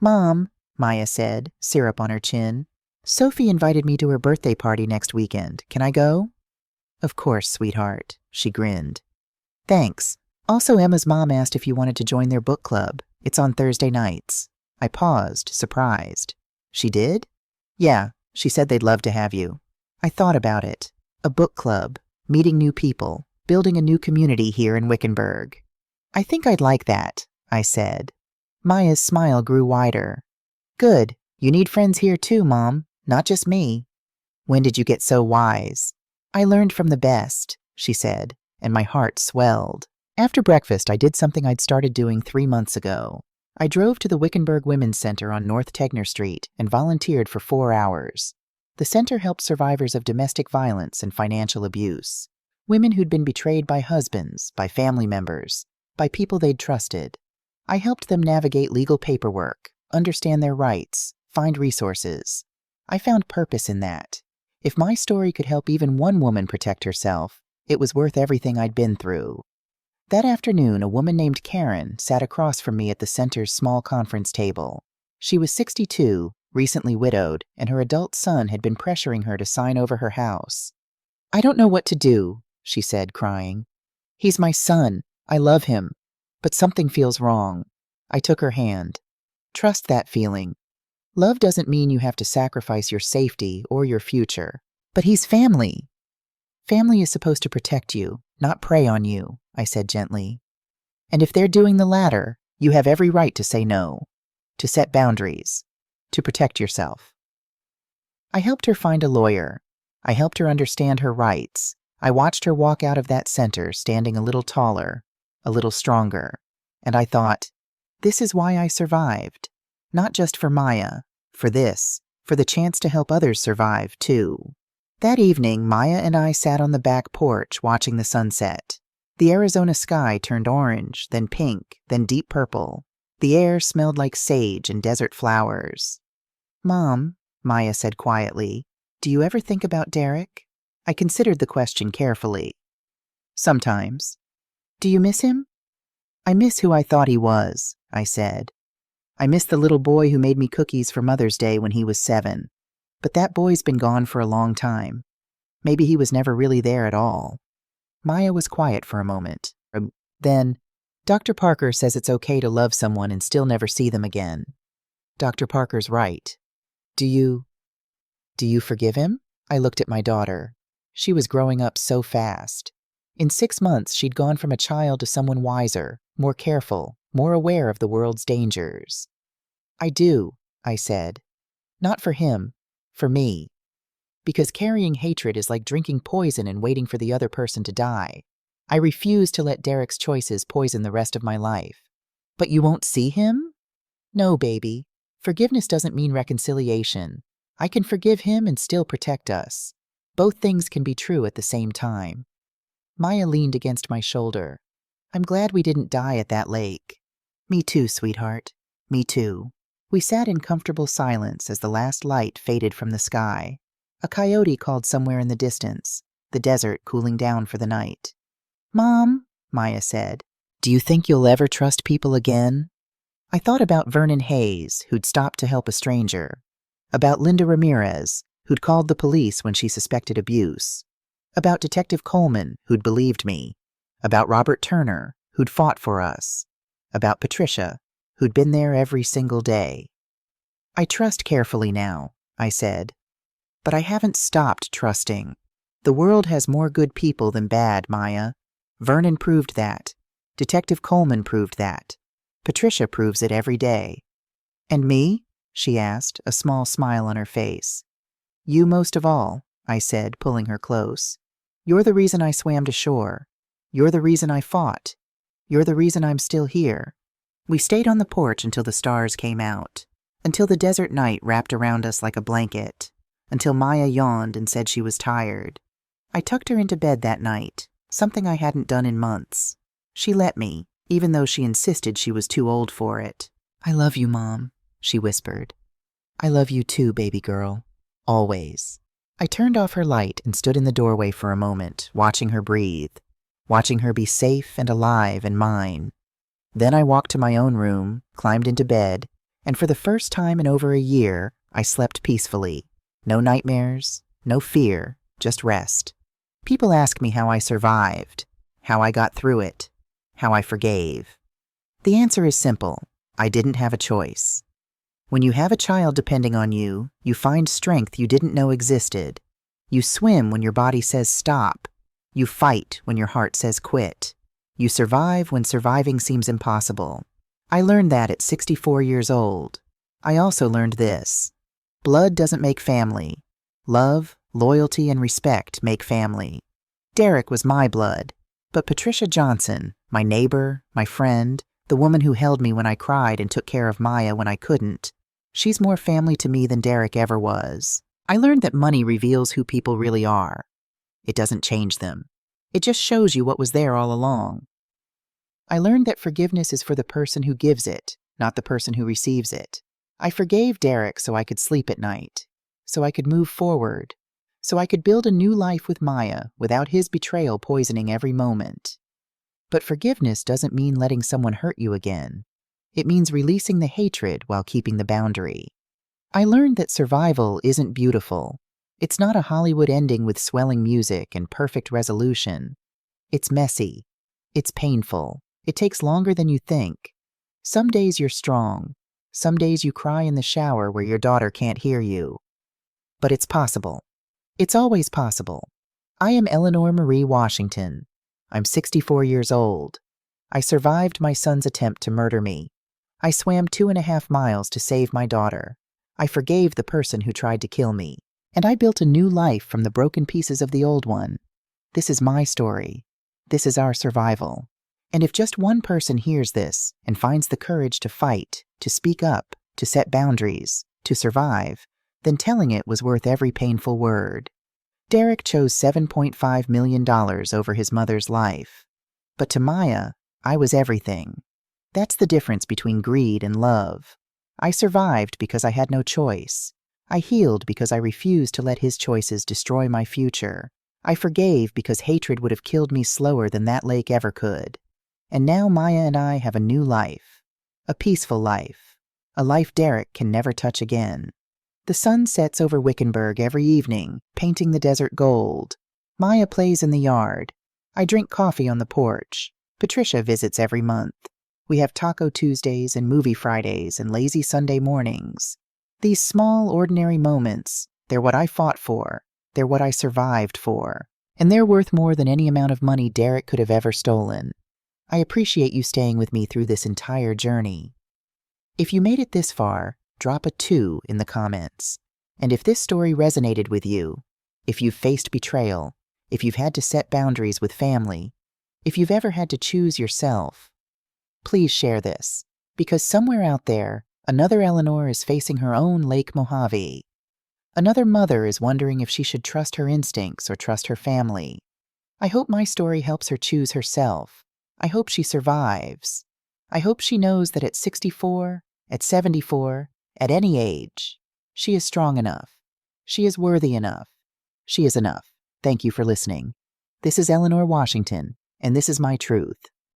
Mom, Maya said, syrup on her chin, Sophie invited me to her birthday party next weekend. Can I go? Of course, sweetheart, she grinned. Thanks. Also, Emma's mom asked if you wanted to join their book club. It's on Thursday nights. I paused, surprised. She did? Yeah, she said they'd love to have you. I thought about it. A book club, meeting new people, building a new community here in Wickenburg. I think I'd like that, I said. Maya's smile grew wider. Good. You need friends here too, Mom, not just me. When did you get so wise? I learned from the best, she said, and my heart swelled. After breakfast, I did something I'd started doing 3 months ago. I drove to the Wickenburg Women's Center on North Tegner Street and volunteered for 4 hours. The center helped survivors of domestic violence and financial abuse. Women who'd been betrayed by husbands, by family members, by people they'd trusted. I helped them navigate legal paperwork, understand their rights, find resources. I found purpose in that. If my story could help even one woman protect herself, it was worth everything I'd been through. That afternoon, a woman named Karen sat across from me at the center's small conference table. She was 62, recently widowed, and her adult son had been pressuring her to sign over her house. "I don't know what to do," she said, crying. "He's my son. I love him. But something feels wrong." I took her hand. "Trust that feeling. Love doesn't mean you have to sacrifice your safety or your future. But he's family. Family is supposed to protect you, not prey on you," I said gently. "And if they're doing the latter, you have every right to say no, to set boundaries, to protect yourself." I helped her find a lawyer. I helped her understand her rights. I watched her walk out of that center standing a little taller, a little stronger. And I thought, this is why I survived. Not just for Maya, for this, for the chance to help others survive, too. That evening, Maya and I sat on the back porch watching the sunset. The Arizona sky turned orange, then pink, then deep purple. The air smelled like sage and desert flowers. "Mom," Maya said quietly, "do you ever think about Derek?" I considered the question carefully. "Sometimes." "Do you miss him?" "I miss who I thought he was," I said. "I miss the little boy who made me cookies for Mother's Day when he was 7. But that boy's been gone for a long time. Maybe he was never really there at all." Maya was quiet for a moment. Then, "Dr. Parker says it's okay to love someone and still never see them again. Dr. Parker's right. Do you forgive him?" I looked at my daughter. She was growing up so fast. In 6 months, she'd gone from a child to someone wiser, more careful, more aware of the world's dangers. "I do," I said. "Not for him. For me. Because carrying hatred is like drinking poison and waiting for the other person to die. I refuse to let Derek's choices poison the rest of my life." "But you won't see him?" "No, baby. Forgiveness doesn't mean reconciliation. I can forgive him and still protect us. Both things can be true at the same time." Maya leaned against my shoulder. "I'm glad we didn't die at that lake." "Me too, sweetheart. Me too." We sat in comfortable silence as the last light faded from the sky. A coyote called somewhere in the distance, the desert cooling down for the night. "Mom," Maya said, "do you think you'll ever trust people again?" I thought about Vernon Hayes, who'd stopped to help a stranger. About Linda Ramirez, who'd called the police when she suspected abuse. About Detective Coleman, who'd believed me. About Robert Turner, who'd fought for us. About Patricia, who'd been there every single day. "I trust carefully now," I said. "But I haven't stopped trusting. The world has more good people than bad, Maya. Vernon proved that. Detective Coleman proved that. Patricia proves it every day." "And me?" she asked, a small smile on her face. "You most of all," I said, pulling her close. "You're the reason I swam to shore. You're the reason I fought. You're the reason I'm still here." We stayed on the porch until the stars came out, until the desert night wrapped around us like a blanket, until Maya yawned and said she was tired. I tucked her into bed that night, something I hadn't done in months. She let me, even though she insisted she was too old for it. "I love you, Mom," she whispered. "I love you too, baby girl. Always." I turned off her light and stood in the doorway for a moment, watching her breathe, watching her be safe and alive and mine. Then I walked to my own room, climbed into bed, and for the first time in over a year, I slept peacefully. No nightmares, no fear, just rest. People ask me how I survived, how I got through it, how I forgave. The answer is simple. I didn't have a choice. When you have a child depending on you, you find strength you didn't know existed. You swim when your body says stop. You fight when your heart says quit. You survive when surviving seems impossible. I learned that at 64 years old. I also learned this. Blood doesn't make family. Love, loyalty, and respect make family. Derek was my blood, But Patricia Johnson, my neighbor, my friend, the woman who held me when I cried and took care of Maya when I couldn't, she's more family to me than Derek ever was. I learned that money reveals who people really are. It doesn't change them. It just shows you what was there all along. I learned that forgiveness is for the person who gives it, not the person who receives it. I forgave Derek so I could sleep at night, so I could move forward, so I could build a new life with Maya without his betrayal poisoning every moment. But forgiveness doesn't mean letting someone hurt you again. It means releasing the hatred while keeping the boundary. I learned that survival isn't beautiful. It's not a Hollywood ending with swelling music and perfect resolution. It's messy. It's painful. It takes longer than you think. Some days you're strong. Some days you cry in the shower where your daughter can't hear you. But it's possible. It's always possible. I am Eleanor Marie Washington. I'm 64 years old. I survived my son's attempt to murder me. I swam 2.5 miles to save my daughter. I forgave the person who tried to kill me. And I built a new life from the broken pieces of the old one. This is my story. This is our survival. And if just one person hears this and finds the courage to fight, to speak up, to set boundaries, to survive, then telling it was worth every painful word. Derek chose $7.5 million over his mother's life. But to Maya, I was everything. That's the difference between greed and love. I survived because I had no choice. I healed because I refused to let his choices destroy my future. I forgave because hatred would have killed me slower than that lake ever could. And now Maya and I have a new life. A peaceful life. A life Derek can never touch again. The sun sets over Wickenburg every evening, painting the desert gold. Maya plays in the yard. I drink coffee on the porch. Patricia visits every month. We have Taco Tuesdays and Movie Fridays and lazy Sunday mornings. These small, ordinary moments, they're what I fought for. They're what I survived for. And they're worth more than any amount of money Derek could have ever stolen. I appreciate you staying with me through this entire journey. If you made it this far, drop a 2 in the comments. And if this story resonated with you, if you've faced betrayal, if you've had to set boundaries with family, if you've ever had to choose yourself, please share this, because somewhere out there, another Eleanor is facing her own Lake Mojave. Another mother is wondering if she should trust her instincts or trust her family. I hope my story helps her choose herself. I hope she survives. I hope she knows that at 64, at 74, at any age, she is strong enough. She is worthy enough. She is enough. Thank you for listening. This is Eleanor Washington, and this is my truth.